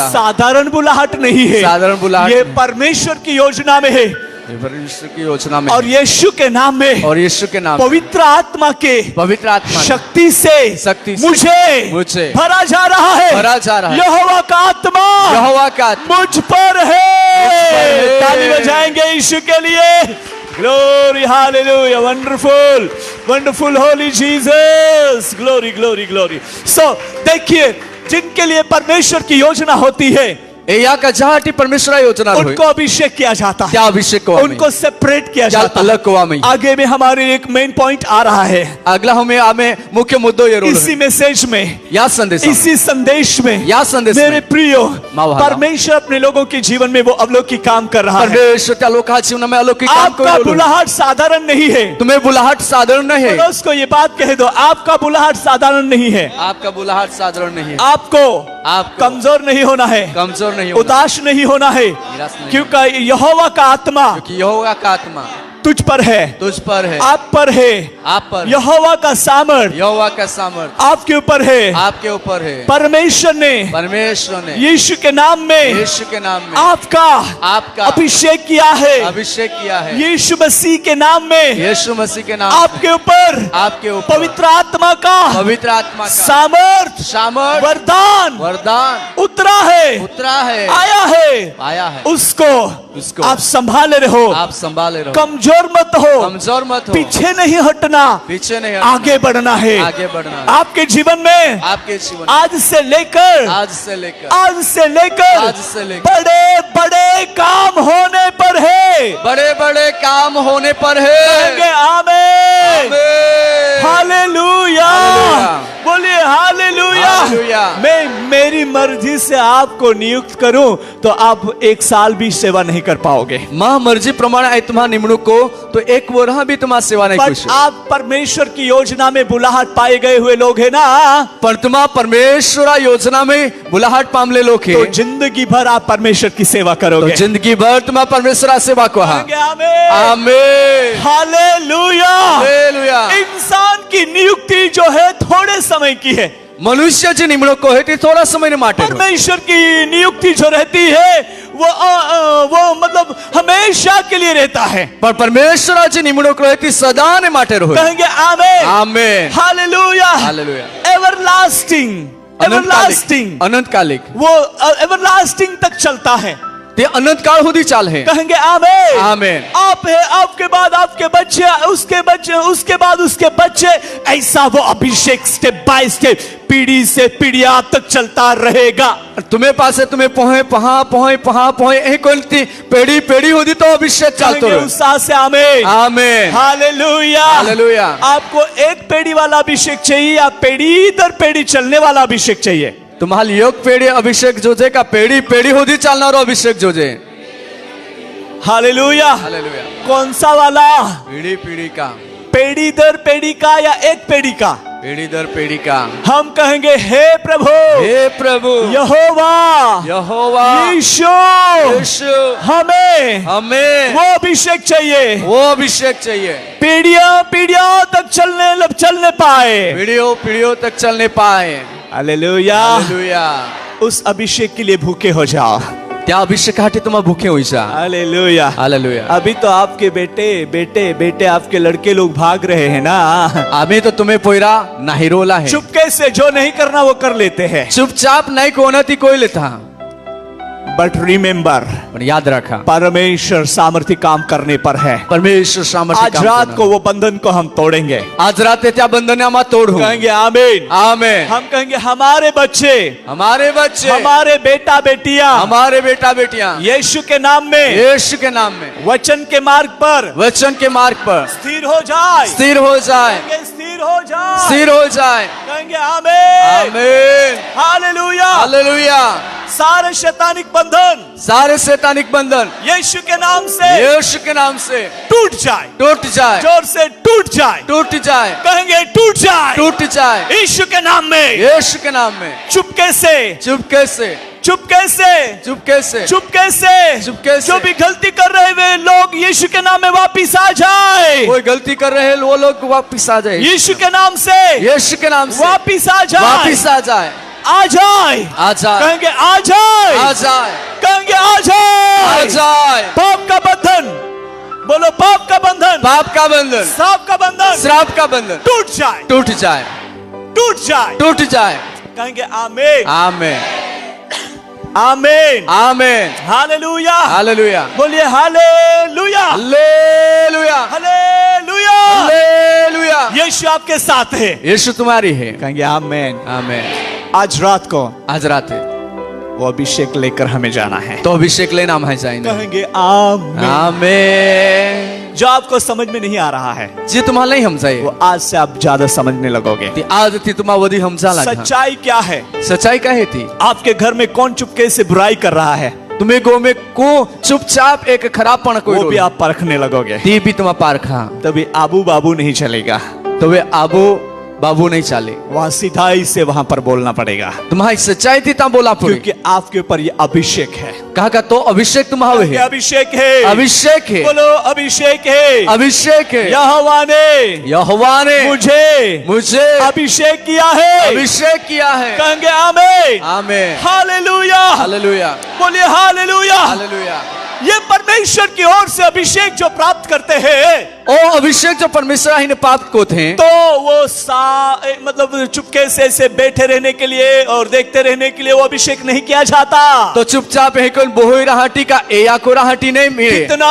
साधारण बुलाहट नहीं है ये परमेश्वर की योजना में है परमेश्वर की योजना में और यीशु के नाम में पवित्र आत्मा शक्ति से मुझे भरा जा रहा है। यहोवा का आत्मा मुझ पर है। ताली बजाएंगे यीशु के लिए। Glory hallelujah wonderful holy Jesus glory. So देखिए जिनके लिए परमेश्वर की योजना होती है या का जहाटी परमेश्वर योजना उनको अभिषेक किया जाता है। क्या अभिषेक को उनको सेपरेट किया जाता है अलग को में। आगे में हमारे एक मेन पॉइंट आ रहा है। अगला हमें मुख्य मुद्दों ये रोल इसी मैसेज में या संदेश इसी संदेश में या संदेश मेरे प्रियो परमेश्वर अपने लोगों के जीवन में वो अलौकिक काम कर रहा है। परमेश्वर का अलौकिक जीवन में अलौकिक काम आपका बुलाहट साधारण नहीं है। तुम्हें बुलाहट साधारण नहीं है। उसको ये बात कह दो आपका बुलाहट साधारण नहीं है। आपका बुलाहट साधारण नहीं है। आपको कमजोर नहीं होना है कमजोर नहीं उदास नहीं होना है क्योंकि यहोवा का आत्मा तुझ पर है, तुझ पर है, आप पर है, आप पर, यहोवा का सामर्थ यहोवा का सामर्थ आपके ऊपर है। आपके ऊपर है। परमेश्वर ने परमेश्वर ने यीशु के नाम में यीशु के नाम में आपका अभिषेक किया है। अभिषेक किया है। यीशु मसीह के नाम में यीशु मसीह के नाम आपके ऊपर पवित्र आत्मा का सामर्थ वरदान उतरा है, आया है। उसको आप संभाले रहो, कमजोर मत हो, पीछे नहीं हटना, आगे बढ़ना है। आपके जीवन में आज से लेकर बड़े बड़े काम होने पर है, आमीन, हालेलुया, बोलिए हालेलुया। मैं मेरी मर्जी से आपको नियुक्त करूं तो आप 1 साल भी सेवा नहीं कर पाओगे। मां मर्जी प्रमाणे आहे तुम्हा निमणूको तो 1 वर्ष भी तुम्हा सेवा नहीं करू शकत। आप परमेश्वर की योजना में बुलाहट पाए गए हुए लोग हैं ना, पण तुम्हा परमेश्वरा योजना में बुलाहट पामले लोग है, तो जिंदगी भर आप परमेश्वर की सेवा करोगे, तो जिंदगी भर तुम्हा परमेश्वरा सेवा को। आमीन, हालेलुया, हालेलुया। इंसान की नियुक्ति जो है थोड़े समय की है, मनुष्याची निमणूक है ती थोड़ा समय माटे। परमेश्वर की नियुक्ति जो रहती है वो मतलब हमेशा के लिए रहता है, पर परमेश्वराची निमणूक रहती सदा ने माटे रहो। कहेंगे आमीन, आमीन, हालेलुया, हालेलुया। एवरलास्टिंग, अनंतकालिक, वो एवरलास्टिंग तक चलता है, ते अनंत काल होती चाल है। कहेंगे आमीन, आमीन। आप है, आपके बाद आपके बच्चे, उसके बच्चे, उसके बाद उसके बच्चे, ऐसा वो अभिषेक स्टेप बाय स्टेप पीढ़ी से पीढ़िया तक चलता रहेगा। तुम्हें पास है, तुम्हें पोहे एक कोणती पेढ़ी होती तो अभिषेक चलतो रहे। उत्साह से आमीन, आमीन, हालेलुया, हालेलुया। आपको एक पेढ़ी वाला अभिषेक चाहिए या पेढ़ी दर पेढ़ी चलने वाला अभिषेक चाहिए? तुम्हाला योग पेढ़ी अभिषेक जोजे का पेढ़ी होती चालनारो अभिषेक जोजे? Hallelujah, hallelujah. कौन सा वाला? पेढ़ी का, पेढ़ी दर पेढ़ी का या एक पेढ़ी का? पेढ़ी दर पेढ़ी का। हम कहेंगे हे प्रभु, यहोवा, यीशु, हमें वो अभिषेक चाहिए, पीढ़ियों तक चलने पाए, पीढ़ियों तक चलने पाए। Hallelujah, hallelujah. उस अभिषेक के लिए भूखे हो जाओ, त्या अभिषेकासाठी तुम्हा भूखे होईसा। Hallelujah, hallelujah. अभी तो आपके बेटे आपके लड़के लोग भाग रहे हैं ना, अभी तो तुम्हें पोयरा नाही रोला है। चुपके से जो नहीं करना वो कर लेते हैं, चुपचाप नहीं कोना ती कोई लेता। बट रिमेंबर, याद रखा, परमेश्वर सामर्थ्य काम करने पर है। परमेश्वर सामर्थ्य आज रात को वो बंधन को हम तोड़ेंगे, आज रात त्या बंधन हम तोड़ कहेंगे आमीन, आमीन। हम कहेंगे हमारे बच्चे, हमारे बेटा बेटियां, यीशु के नाम में वचन के मार्ग पर स्थिर हो जाए, कहेंगे आमीन, हालेलुया। सारे शैतानिक बंधन यीशु के नाम से टूट जाए, जोर से टूट जाए, कहेंगे टूट जाए यीशु के नाम में। चुपके से जो भी गलती कर रहे वे लोग यीशु के नाम में वापिस आ जाए, कोई गलती कर रहे वो लोग वापिस आ जाए, यीशु के नाम से वापिस आ जाए, कहेंगे आ जाए, कहेंगे आ जाए। पाप का बंधन, बोलो पाप का बंधन, श्राप का बंधन टूट जाए, कहेंगे आमीन, आमीन, हालेलुया, हालेलुया। बोलिए हालेलुया, हालेलुया। यीशु आपके साथ है, यीशु तुम्हारी है, कहेंगे आमीन, आमीन। आज रात है वो अभिषेक लेकर हमें जाना है, तो अभिषेक लेना हम जाएंगे, कहेंगे आमीन, आमीन। जो आपको समझ में नहीं आ रहा है, जी तुम्हाला नहीं समझाए, वो आज से आप ज्यादा समझने लगोगे। आज थी तुम्हारा वधी समझा लगा। सच्चाई क्या है? सच्चाई क्या है थी? आपके घर में कौन चुपके से बुराई कर रहा है, तुम्हें गो में को चुपचाप एक खराबपन कोई वो भी आप परखने लगोगे, ती भी तुम्हारा पारखा, तभी आबू बाबू नहीं चलेगा, तो वे आबू बाबू नहीं चाले, वहां सिधाई से वहां पर बोलना पड़ेगा, तुम्हारी सच्चाई थी ता बोला पड़े, क्योंकि आपके ऊपर ये अभिषेक है। कहा का तो अभिषेक तुम्हारे ये है, अभिषेक है, अभिषेक है, बोलो अभिषेक है, अभिषेक है। यहोवा ने यहोवा ने मुझे अभिषेक किया है, अभिषेक किया है। कहेंगे आमीन, आमीन, हालेलुया, हालेलुया, बोलिए हालेलुया। हालेलुया। ये परमेश्वर की ओर से अभिषेक जो प्राप्त करते हैं, ओ अभिषेक जो परमेश्वर ही ने प्राप्त को थे, तो वो मतलब चुपके से ऐसे बैठे रहने के लिए और देखते रहने के लिए वो अभिषेक नहीं किया जाता। तो चुपचाप है कोई बोही राहटी का एया को राहटी नहीं मिले, कितना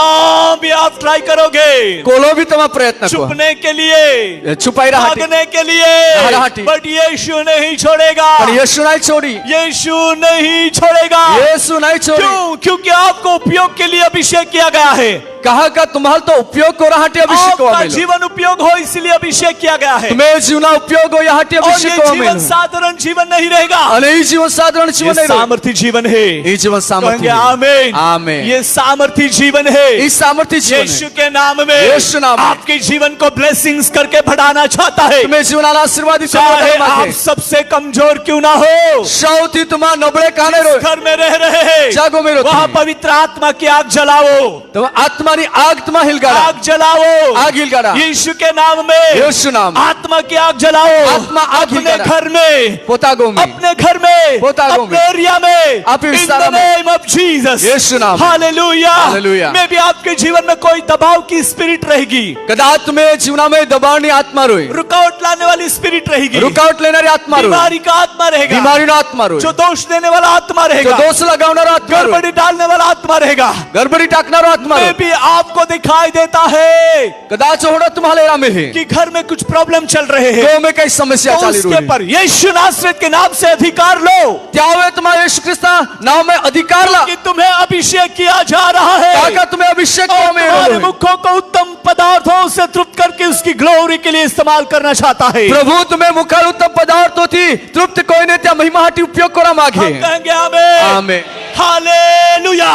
भी आप ट्राई करोगे, कोलो भी तुम्हारा प्रयत्न को छुपने के लिए, छुपाई राहटी, भागने के लिए, राहटी, बट यीशु नहीं छोड़ेगा, पर यीशु नहीं छोड़ी, यीशु नहीं छोड़ेगा। यीशु नहीं छोड़ी। क्यों? क्योंकि आपको उपयोग के लिए अभिषेक किया गया है। कहा का तुम्हारा तो उपयोग को राहटी अभिषेक को आपका मिलो, जीवन उपयोग हो इसलिए अभिषेक किया गया है। तुम्हें जीवना उपयोग हो यहाँ और अभिषेक ये को जीवन मिलो। साधारण जीवन नहीं रहेगा, अरे जीवन साधारण जीवन नहीं रहेगा, सामर्थी जीवन है। ये जीवन सामर्थ्य है। आमीन, आमीन। ये सामर्थी जीवन है। इस सामर्थ्य जीवन यीशु के नाम में, यीशु नाम में आपके जीवन को ब्लेसिंग्स करके बढ़ाना चाहता है। तुम्हें जीवन आशीर्वाद चाहे आप सबसे कमजोर क्यों ना हो, शौती तुम्हारा नबड़े खाने रो घर में रह रहे हैं, जागो में वहाँ पवित्र आत्मा की आग जलाओ, तो आत्मा नी आग तुम्हारा हिलगाड़ा, आग जलाओ, आग हिलगाड़ा, यीशु के नाम में, यीशु नाम आत्मा की आग जलाओ, आत्मा आग अपने हिलगाड़ा, घर में, पोतागो में, अपने घर में, पोतागो अपने में, एरिया में, आप in विस्तार the में, name of Jesus, यीशु नाम, हालेलुया, हालेलुया। में भी आपके जीवन में कोई दबाव की स्पिरिट रहेगी, कदाच तुम्हें जीवना में दबावनी आत्मा रोए, रुकावट लाने वाली स्पिरिट रहेगी, रुकावट लेने आत्मा रोए, बीमारी का आत्मा रहेगा, बीमारी ना आत्मा रोए, जो दोष देने वाला आत्मा जो रहेगा, दोष लगावना आत्मा रोए, गड़बड़ी डालने वाला आत्मा रहेगा, गड़बड़ी टाकना आत्मा में रोए। भी आपको दिखाई देता है कदाच होड़ा तुम्हारे एरा में है कि घर में कुछ प्रॉब्लम चल रहे हैं, गांव में कई समस्या तो चाली उसके रही पर यीशु नासरत के नाम से अधिकार लो, क्या हुए तुम्हारे यीशु क्रिस्त नाम में अधिकार ला, कि तुम्हें अभिषेक किया जा रहा है, ताकि तुम्हें अभिषेक और को में तुम्हारे रोए। मुखों को उत्तम पदार्थों से तृप्त करके उसकी ग्लोरी के लिए इस्तेमाल करना चाहता है। प्रभु तुम्हें मुखार उत्तम पदार्थ होती तृप्त कोई ने त्या महिमा हाटी उपयोग करा मागे। हम कहेंगे आमीन, आमीन, हालेलुया।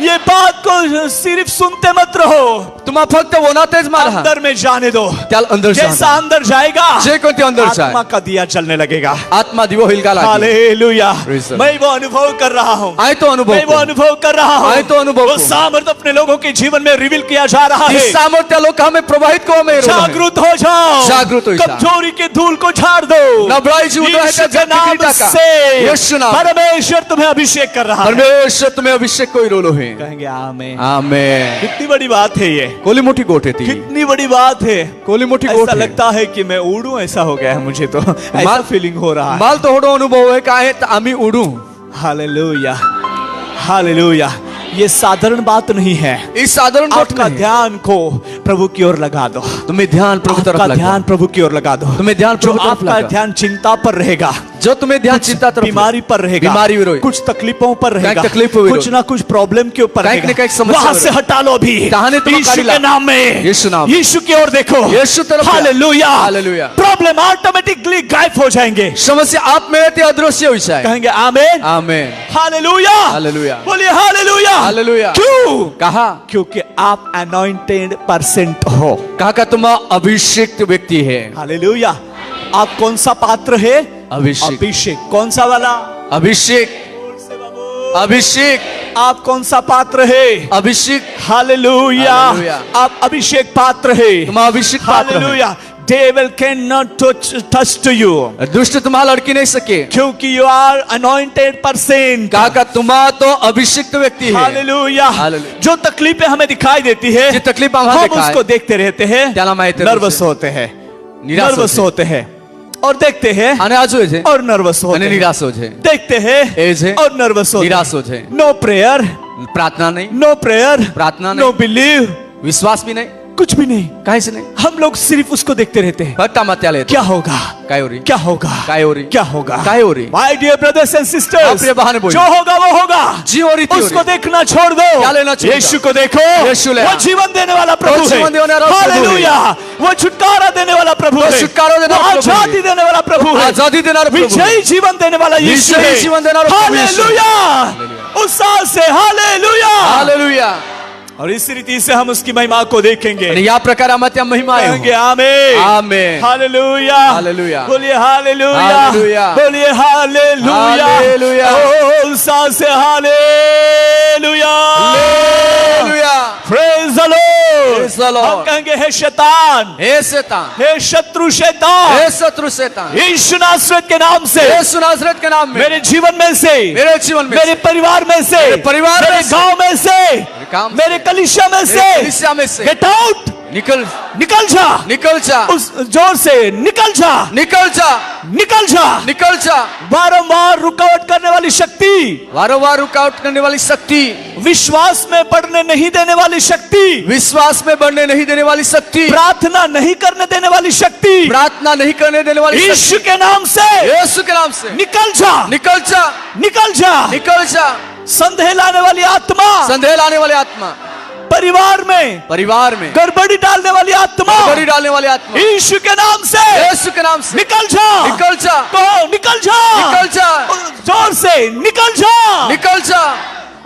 ये बात को सिर्फ सुनते मत रहो, तुम्हा फक्त वनातेच मारा अंदर में जाने दो, त्याल अंदर जैसा अंदर जाएगा जे कोणते अंदर आत्मा जाए का दिया जलने लगेगा। आत्मा दिवो हिलगा लागे। हालेलुया। Praise the Lord. मैं वो अनुभव कर रहा हूँ, आए तो अनुभव मैं वो अनुभव कर रहा हूँ, आए तो अनुभव वो को। सामर्थ अपने लोगों के जीवन में रिवील किया जा रहा है। इस सामर्थ्य लोक हमें प्रवाहित को में जागृत हो जाओ, जागृत हो जाओ। कमजोरी के धूल को झाड़ दो, नबळाई जीवन रहे यीशु का के नाम का से यीशु नाम परमेश्वर तुम्हें अभिषेक कर रहा है। परमेश्वर तुम्हें अभिषेक को रोलो है। कहेंगे आमीन। आमीन। कितनी बड़ी बात है ये, कोली मोठी गोठे थी, कितनी बड़ी बात है। कोली मोठी ऐसा गोठे लगता है कि मैं उड़ूं, ऐसा हो गया है मुझे तो, ऐसा फीलिंग हो रहा है। माल तो होडो अनुभव है काहे त आम्ही उडू। Hallelujah, hallelujah. ये साधारण बात नहीं है। इस साधारण गोठ आपका नहीं। ध्यान को प्रभु की ओर लगा दो, तुम्हें ध्यान प्रभु तरफ आपका लगा। ध्यान प्रभु की ओर लगा दो। तुम्हें ध्यान जो प्रभु तरफ आपका लगा। ध्यान चिंता पर रहेगा, जो तुम्हें ध्यान चिंता तरफ बीमारी पर रहेगा, बीमारी विरोध, कुछ तकलीफों पर रहेगा, कहीं तकलीफ विरोध, कुछ ना कुछ प्रॉब्लम के ऊपर कहीं न रहेगा, कहीं समस्या वहां से विरोध। हटा लो अभी, कहानी तुम्हें यीशु काढ़ी ला। के नाम में, यीशु नाम। यीशु की ओर देखो, यीशु तरफ जा। Hallelujah, hallelujah. प्रॉब्लम ऑटोमेटिकली गायब हो जाएंगे। समस्या आप में ते अदृश्य हो जाए। कहेंगे आमीन, आमीन, हालेलुया, हालेलुया, बोलिए हालेलुया, हालेलुया। क्यों? कहा क्योंकि आप अनॉइंटेड पर्सेंट हो। कहा का तुम अभिषेक व्यक्ति है। हालेलुया। आप कौन सा पात्र है? अभिषेक। अभिषेक। कौन सा वाला? अभिषेक, अभिषेक, आप कौन सा पात्र है? अभिषेक। हालेलुया। हालेलुया। आप अभिषेक पात्र है। तुम अभिषेक पात्र है। Hallelujah. Devil cannot touch to you, दुष्ट तुम्हारा लड़की नहीं सके, क्योंकि you are anointed person। कहा का तुम तो अभिषिक्त व्यक्ति है। हालेलुया। हालेलुया। जो तकलीफें हमें दिखाई देती है, ये तकलीफ हम देखा उसको देखते रहते हैं, त्याला माहिती नर्वस होते हैं, निराश नर्वस होते हैं, और देखते हैं અને આ જોઈ છે और नर्वस होते અને हैं, નિરાશ हो છે, देखते हैं એ છે और नर्वस होते નિરાશ हो છે। नो प्रेयर, प्रार्थना नहीं, नो प्रेयर, प्रार्थना नो नहीं, बिलीव, विश्वास भी नहीं, कुछ भी नहीं। काहे से नहीं। हम लोग सिर्फ उसको देखते रहते हैं, भट्टा मत्या लेते क्या होगा, काय हो रही, क्या होगा, काय हो रही, क्या होगा, काय हो रही। My dear brothers and sisters, आप ये बहाने बोलिए। जो होगा वो होगा, जी हो रही थी, उसको देखना छोड़ दो, क्या लेना छोड़ दो। यीशु को देखो, यीशु ले वो आ। जीवन देने वाला प्रभु वो है। जीवन देने वाला प्रभु है। हालेलुया। वो छुटकारा देने वाला प्रभु वो है, छुटकारा देने वो वाला प्रभु है। आजादी देने वाला प्रभु है, आजादी देने वाला प्रभु है। विजयी जीवन देने वाला यीशु विजयी है। जीवन देने वाला प्रभु यीशु है। हालेलुया। उस साल से हालेलुया, हालेलुया, और इस रीति से हम उसकी महिमा को देखेंगे। आणि या प्रकारामध्ये त्या महिमा आहे कहेंगे आमीन आमेन हालेलुया हालेलुया बोलिए हालेलुया हालेलुया बोलिए हालेलुया हालेलुया ओ सांस से hallelujah hallelujah praise the Lord Praise the Lord. हम कहेंगे हे शैतान हे शैतान हे शत्रु शैतान हे शत्रु शैतान यीशु नासरत के नाम से यीशु नासरत के नाम में मेरे जीवन में से मेरे जीवन में मेरे परिवार में से मेरे परिवार मेरे में से, गांव में से काम मेरे कलीसिया में से कलीसिया में से गेट आउट निकल निकल जा निकल जा उस जोर से निकल जा निकल जा निकल जा निकल जा बारंबार रुकावट करने वाली शक्ति वारंवार रुकावट करने वाली शक्ति विश्वास में बढ़ने नहीं देने वाली शक्ति विश्वास में बढ़ने नहीं देने वाली शक्ति प्रार्थना नहीं करने देने वाली शक्ति प्रार्थना नहीं करने देने वाली शक्ति यीशु के नाम से यीशु के नाम से निकल जा निकल जा निकल जा निकल जा संदेह लाने वाली आत्मा संदेह लाने वाली आत्मा परिवार में गड़बड़ी डालने वाली आत्मा गड़बड़ी डालने वाली आत्मा यीशु के नाम से यीशु के नाम से निकल जा निकल जा कहो निकल जा निकल जा जोर से निकल जा निकल जा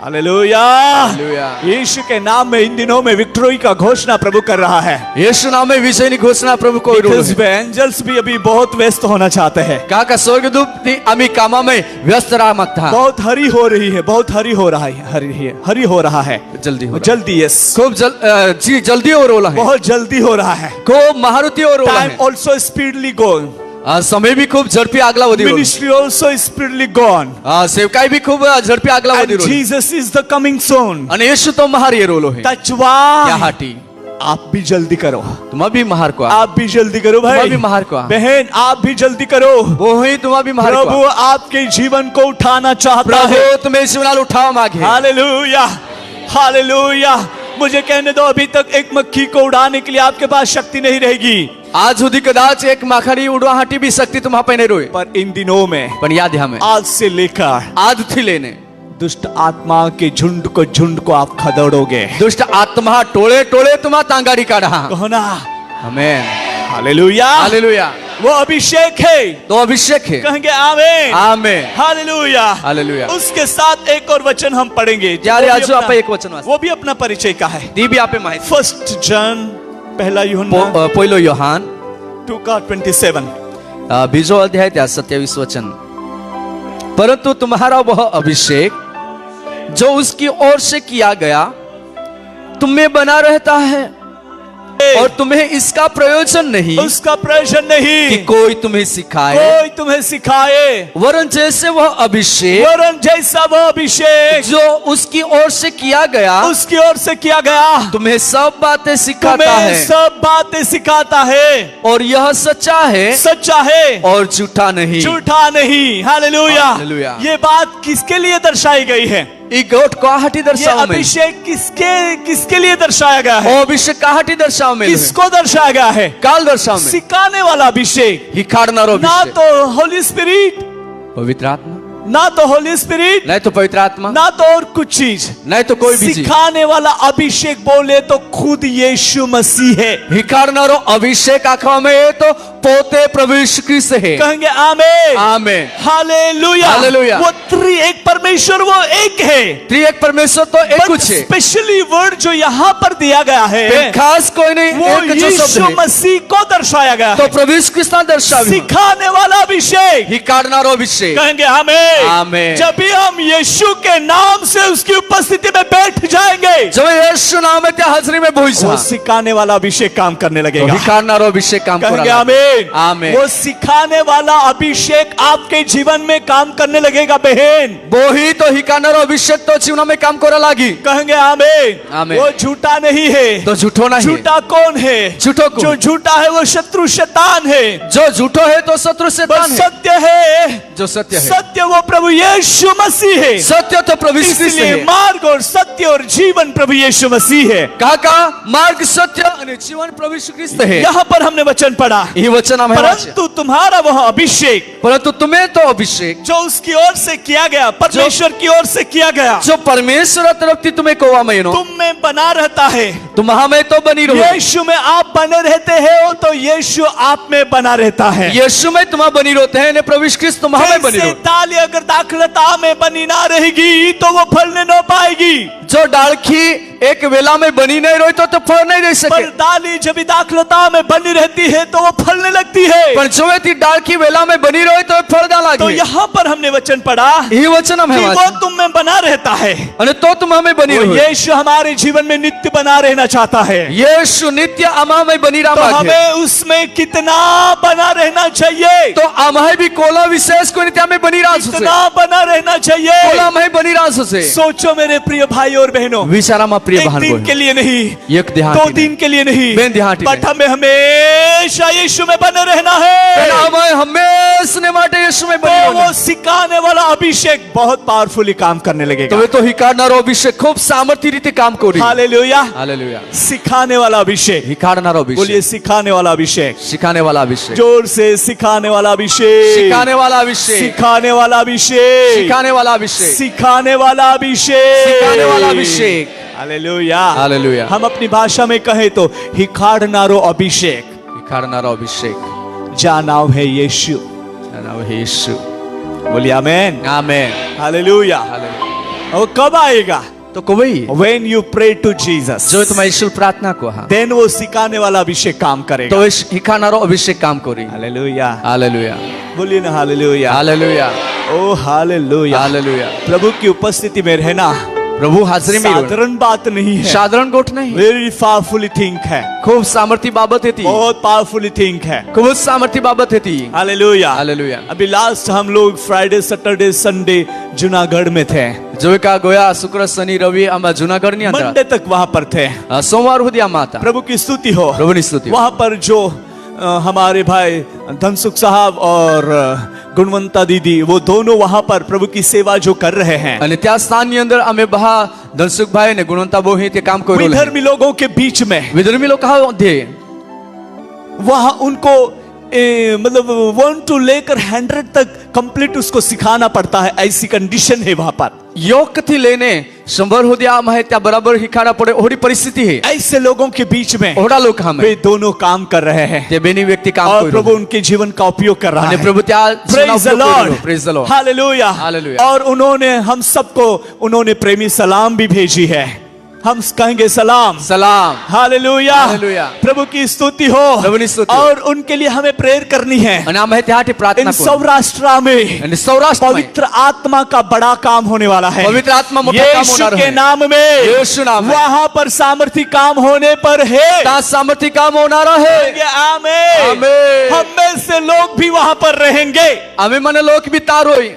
हालेलुया हालेलुया यीशु के नाम में इन दिनों में विक्ट्री का घोषणा प्रभु कर रहा है यीशु नाम में विजयनी घोषणा प्रभु को एंजल्स भी अभी बहुत व्यस्त होना चाहते हैं का स्वर्गदूत आम्ही कामामध्ये व्यस्त राहत था बहुत हरी हो रही है बहुत हरी हो रहा है हरी हो रहा है जल्दी यस खूब जी जल्दी हो रहा है बहुत जल्दी हो रहा है खूब महारुती हो रहा है टाइम आल्सो स्पीडली गोइंग समय भी खूप झडपी आगला होती मिनिस्ट्री आल्सो स्पीडली गॉन सेवकाई भी खूप झडपी आगला होती Jesus is the coming soon आणि येशू तो महार येरोलो है that's why याहाटी आप भी जल्दी करो तुम भी महार को आप भी जल्दी करो भाई तुम भी महार को बहन आप भी जल्दी करो वो ही तुम भी महार को प्रभु आपके जीवन को उठाना चाहता है प्रभु तुम्हें जीवनाल उठाओ मागे हालेलुया हालेलुया मुझे कहने दो अभी तक एक मक्खी को उड़ाने के लिए आपके पास शक्ति नहीं रहेगी आज સુધી कदाच एक माखड़ी उड़वाहाटी भी शक्ति तुम्हां पे नहीं रोए पर इन दिनों में पण याद हमें आज से लेकर आज थी लेने दुष्ट आत्मा के झुंड को आप खदेड़ोगे दुष्ट आत्मा टोळे टोळे तुम्हां तांगाड़ी काढा कहो ना आमेन हालेलुया हालेलुया वो अभिषेक है तो अभिषेक है कहेंगे आमीन आमेन हालेलुया हालेलुया उसके साथ एक और वचन हम पढ़ेंगे यार आज आप एक वचन वाच वो भी अपना परिचय का है दी भी आपे माहिती फर्स्ट जॉन पहला यूहन्ना पहिलो योहान 2:27 बीजो अध्याय त्या 27 वचन परंतु तुम्हारा वह अभिषेक जो उसकी ओर से किया गया तुम में बना रहता है और तुम्हें इसका प्रयोजन नहीं उसका प्रयोजन नहीं कि कोई तुम्हें सिखाए वरन जैसे वह अभिषेक वरन जैसा वह अभिषेक जो उसकी ओर से किया गया तुम्हें सब बातें सिखाता है और यह सच्चा है और झूठा नहीं हालेलुया ये बात किसके लिए दर्शाई गई है ये अभिषेक किसके लिए दर्शाया गया है अभिषेक काहाटी दर्शाव में किसको दर्शाया गया है काल दर्शाव में सिखाने वाला अभिषेक ना तो होली स्पिरिट पवित्र आत्मा ना तो होली स्पिरिट नहीं तो पवित्र आत्मा ना तो और कुछ चीज नहीं तो कोई भी सिखाने वाला अभिषेक बोले तो खुद यीशु मसीह है हिकारनारो अभिषेक आखवा में तो पोते प्रभु यीशु ख्रिस्त है कहेंगे आमीन आमीन हालेलुया हालेलुया वो त्रिएक परमेश्वर वो एक है त्रिएक परमेश्वर तो एक कुछ है स्पेशली वर्ड जो यहाँ पर दिया गया है खास कोई नहीं वो यीशु मसीह को दर्शाया गया तो प्रभु यीशु ख्रिस्त दर्शाया सिखाने वाला अभिषेक हिकारनारो अभिषेक कहेंगे आमीन आमीन जब भी हम यीशु के नाम से उसकी उपस्थिति में बैठ जाएंगे जब यीशु नाम में त्या हाजरी में बोइसा वो सिखाने वाला अभिषेक काम करने लगेगा हिकारनारो अभिषेक काम करेंगे आमीन आमीन वो सिखाने वाला अभिषेक आपके जीवन में काम करने लगेगा बहन वो ही तो हिकारनारो अभिषेक तो जीवन में काम करा लागी कहेंगे आमीन आमीन वो झूठा नहीं है तो झूठो नहीं झूठा कौन है झूठो कौन जो झूठा है वो शत्रु शैतान है जो झूठो है तो शत्रु शैतान है सत्य है जो सत्य है सत्य वो प्रभु यीशु मसीह है सत्य तो प्रभु यीशु मसीह है मार्ग और सत्य और जीवन प्रभु यीशु मसीह है का मार्ग सत्य और जीवन प्रभु यीशु ख्रिस्त है यहाँ पर हमने वचन पढ़ा ये वचन हमें परंतु तुम्हारा वह अभिषेक परंतु तुम्हें तो अभिषेक जो उसकी ओर से किया गया परमेश्वर की ओर से किया गया जो परमेश्वर तरफ थी तुम्हें कोवा महीनों तुम में बना रहता है तुम हमें तो बनी रहो, यीशु में आप बने रहते हो तो यीशु आप में बना रहता है। यीशु में तुम बनी रहते हैं, प्रभु यीशु क्रिस्त तुम हमें बनी जैसे रहो। डाली अगर दाखलता में बनी ना रहेगी तो वो फलने न पाएगी। जो डालखी एक वेला में बनी नहीं रही तो फल नहीं दे पर सके, डाली जब दाखलता में बनी रहती है तो वो फलने लगती है। पर जो व्यक्ति डालखी वेला में बनी रही तो फल डाला तो यहाँ पर हमने वचन पढ़ा ये वचन हम कि है वो तुम में बना रहता है, तो तुम हमें बनी वो रहो। यीशु हमारे जीवन में नित्य बना रहना चाहता है। यीशु नित्य अमा में बनी तो रहा है, हमें उसमें कितना बना रहना चाहिए, तो अमाय भी कोला विशेष को नित्य में बनी रहा कितना बना रहना चाहिए। कोला में बनी रहा से सोचो मेरे प्रिय भाई और बहनों, विचारा मा प्रिय एक बहन दिन के लिए नहीं, एक देहाती दो नहीं, दिन के लिए नहीं, बेन देहाती बट हमें हमेशा यीशु में बने रहना है। हमें हमेशा माटे यीशु में बनी तो रहना। वो सिखाने वाला अभिषेक बहुत पावरफुली काम करने लगेगा। तो हिकारनारो अभिषेक खूब सामर्थ्य रीते काम करी। Hallelujah, hallelujah. सिखाने वाला अभिषेक, हिकारनारो बोलिए अभिषेक, सिखाने वाला अभिषेक, सिखाने वाला अभिषेक, जोर से सिखाने वाला अभिषेक, सिखाने वाला अभिषेक, सिखाने वाला अभिषेक, सिखाने वाला अभिषेक, सिखाने वाला अभिषेक, सिखाने वाला अभिषेक। Hallelujah, hallelujah. हम अपनी भाषा में कहें तो हिकारनारो अभिषेक, हिकारनारो अभिषेक, जा नाम है यीशु। नाम है यीशु। बोलिए आमेन, आमेन, हालेलुया। हालेलुया। वो कब आएगा? तो कोई When you pray to Jesus, जो तुम्हारी ईश्वर प्रार्थना को हाँ, then वो सिखाने वाला अभिषेक काम करेगा। तो इस हिकारनारो अभिषेक काम करी। हालेलुया, हालेलुया, बोलिए ना हालेलुया, हालेलुया, ओ हालेलुया। हालेलुया। प्रभु की उपस्थिति में रहना प्रभु हाजिरी में साधारण बात नहीं है, साधारण गोठ नहीं, वेरी पावरफुली थिंक है, खूब सामर्थ्य बाबत है, बहुत पावरफुली थिंक है। खूब सामर्थ्य बाबत है। Hallelujah, hallelujah. अभी लास्ट हम लोग फ्राइडे सैटरडे संडे जूनागढ़ में थे, जो का गोया शुक्र शनि रवि हम जूनागढ़ नहीं अंदर मंडे तक वहां पर थे। सोमवार हुदी माता प्रभु की स्तुति हो। प्रभु की स्तुति। वहां पर जो हमारे भाई धनसुख साहब और गुणवंता दीदी, वो दोनों वहां पर प्रभु की सेवा जो कर रहे हैं, અને त्या स्थान ની અંદર અમે બહા ધનસુખભાઈ ને ગુણવંતા બોહી તે काम કરી રહ્યા विधर्मी लोगों के बीच में विधर्मी लोग कहा थे वहां उनको मतलब 1 to लेकर 100 तक कंप्लीट उसको सिखाना पड़ता है, ऐसी कंडीशन है वहां पर। योग थी लेने संभर हो दिया है त्या बराबर हिखाना पड़े ओड़ी परिस्थिति है। ऐसे लोगों के बीच में ओड़ा लोग हम वे दोनों काम कर रहे हैं, ते बेनी व्यक्ति काम और कोई प्रभु उनके जीवन का उपयोग कर रहा અને है। प्रभु त्या Praise the Lord, praise the Lord, hallelujah, hallelujah. और उन्होंने हम सबको उन्होंने प्रेमी सलाम भी भेजी है, हम कहेंगे सलाम, सलाम, हालेलुया, हालेलुया। प्रभु की स्तुति हो। प्रभु की स्तुति। और उनके लिए हमें प्रेयर करनी है। અને અમે ત્યાંથી इन प्रार्थना करो सौराष्ट्र में અને सौराष्ट्र में पवित्र आत्मा का बड़ा काम होने वाला है, पवित्र आत्मा मोटा काम यीशु होना के है। नाम में, यीशु नाम में। वहां पर सामर्थ्य काम होने पर है। ता सामर्थ्य काम होना रहे। आमीन, आमीन। हम में से लोग भी वहां पर रहेंगे। અમે મને લોક भी तारोई।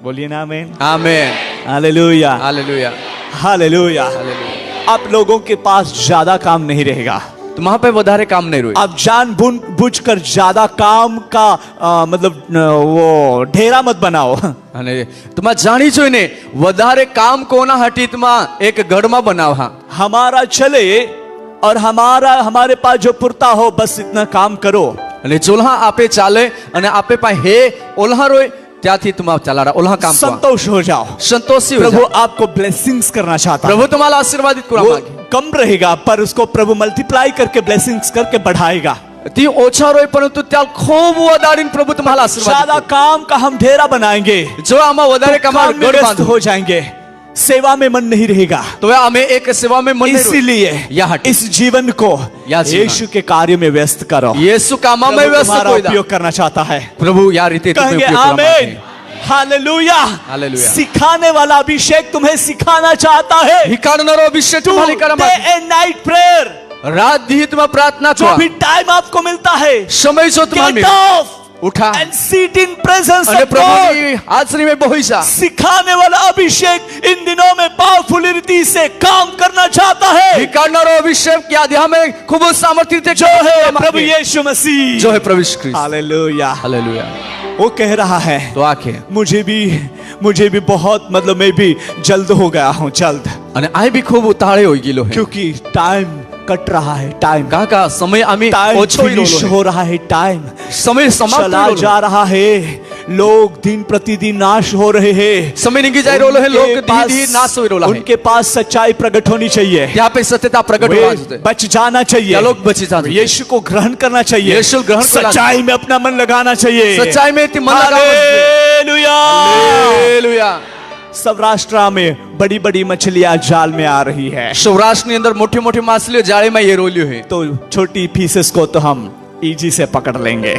बोलिए ना आमीन, आमेन, हालेलुया, हालेलुया, हालेलुया। हालेलुया। आप लोगों के पास ज्यादा काम नहीं रहेगा, तो वहां पे વધારે काम नहीं रोई। आप जान बुझ कर ज्यादा काम का मतलब वो ढेरा मत बनाओ। અને તમા જાણી જોઈને વધારે કામ કોના હટીતમાં એક ગઢમાં બનાવવા। हमारा चले और हमारे पास जो पुरता हो, बस इतना काम करो। અને ચોલ્हा आपे चाले અને आपे पाए हे ओल्हा रोय त्याथी तुम चलाड़ा ओल्हा काम को संतोष हो जाओ। संतोषी हो प्रभु जाओ। आपको ब्लेसिंग्स करना चाहता है। प्रभु तुम्हाला आशीर्वादित करा वो मागे। कम रहेगा पर उसको प्रभु मल्टीप्लाई करके ब्लेसिंग्स करके बढ़ाएगा। ती ओछा रोय परंतु त्या खूब वधारीन प्रभु तुम्हाला आशीर्वादित ज्यादा काम का हम ढेरा बनाएंगे, जो आमा वधारे तो कमाल काम में गढ़ व्यस्त बांधो हो जाएंगे, सेवा में मन नहीं रहेगा। तो हमें एक सेवा में मन नहीं इसीलिए या हटे। इस जीवन को या जीवन। यीशु के कार्य में व्यस्त करो। यीशु कामा में प्रभु व्यस्त तुम्हारा कोई दा। उपयोग करना चाहता है। प्रभु यार रीते तुम्हें कहेंगे उपयोग करा आमीन, मागे। Hallelujah, hallelujah. सिखाने वाला अभिषेक तुम्हें सिखाना चाहता है। हिकारनारो अभिषेक टू तुम्हारे करा डे मागे। एंड नाइट प्रेयर, रात दी तुम्हें प्रार्थना जो को भी टाइम आपको मिलता है, समय जो तुम्हारे गेट में ऑफ उठा एंड सीट इन प्रेजेंस अरे ऑफ प्रभु गॉड। की हाजिरी में बोही जा। सिखाने वाला अभिषेक इन दिनों में पावरफुल रीति से काम करना चाहता है, हिकारनारो अभिषेक की आध्या में खूब सामर्थ्य थे जो है प्रभु यीशु मसीह, जो है प्रभु यीशु ख्रिस्त। हालेलुया। हालेलुया। वो कह रहा है तो आखे मुझे भी बहुत मतलब मैं भी जल्द हो गया हूँ, जल्द, અને આ भी खूब उताळे होई गेलो है। क्योंकि टाइम कट रहा है, टाइम समय आम्ही टाइम ओछो फिनिश हो रहा है, टाइम समय समाप्त चला होई जा रहा है, लोग दिन प्रतिदिन नाश हो रहे हैं। समय निघी जाए रोलो है, लोग उनके धीरे धीरे नाश हो रोला है। उनके पास सच्चाई प्रकट होनी चाहिए, यहाँ पे सत्यता प्रकट वे होना बच जाना चाहिए, क्या लोग बचे जाते हैं। यीशु को ग्रहण करना चाहिए, यीशु ग्रहण करना- सच्चाई में अपना मन लगाना चाहिए। सच्चाई में इतनी मन लगा हालेलुया। हालेलुया। सौराष्ट्र में बड़ी बड़ी मछलियां जाल में आ रही है, सौराष्ट्र ની અંદર મોટી મોટી માછલીઓ જાળે માં ये રોલ્યો है। तो छोटी पीसेस को तो हम इजी से पकड़ लेंगे,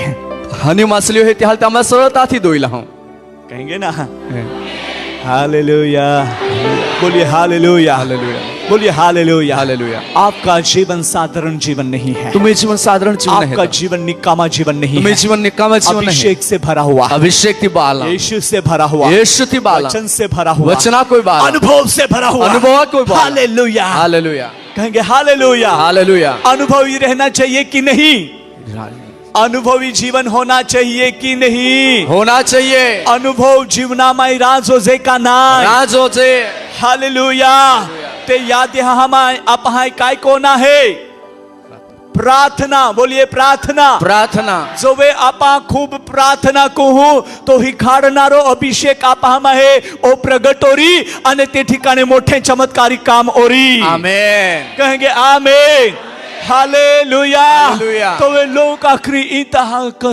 हनी माछलीઓ है त्याल तमे सरलताથી दोई लाहूं कहेंगे ना। हालेलुया, बोलिए हालेलुया, हालेलुया बोलिए हालेलुया। हालेलुया। आपका जीवन साधारण जीवन नहीं है, तुम्हें जीवन साधारण जीवन आपका है। जीवन निकामा जीवन नहीं तुम्हें है, जीवन निकामा जीवन नहीं। अभिषेक से भरा हुआ, अभिषेक थी बाला, यीशु से भरा हुआ, यीशु थी बाला, वचन से भरा हुआ, वचना कोई बाला, अनुभव से भरा हुआ, अनुभव कोई बाला। हालेलुया, हालेलुया कहेंगे हालेलुया। हालेलुया। अनुभवी रहना चाहिए कि नहीं? अनुभवी जीवन होना चाहिए कि नहीं? होना चाहिए। अनुभव जीवनामाई राजोजे का नाम। राजो से हालेलुया। ते याद हम आप काय कोना है? प्रार्थना, बोलिए प्रार्थना। प्रार्थना जो वे आपा खूब प्रार्थना कहू तो ही खाडणारो अभिषेक आपा है ओ प्रगट ओरी आणि ते ठिकाणी मोठे चमत्कारी काम ओरी। आमेन। कहेंगे आमेन, हालेलुया। हालेलुया। तो वे लोग आखिरी इंतहा का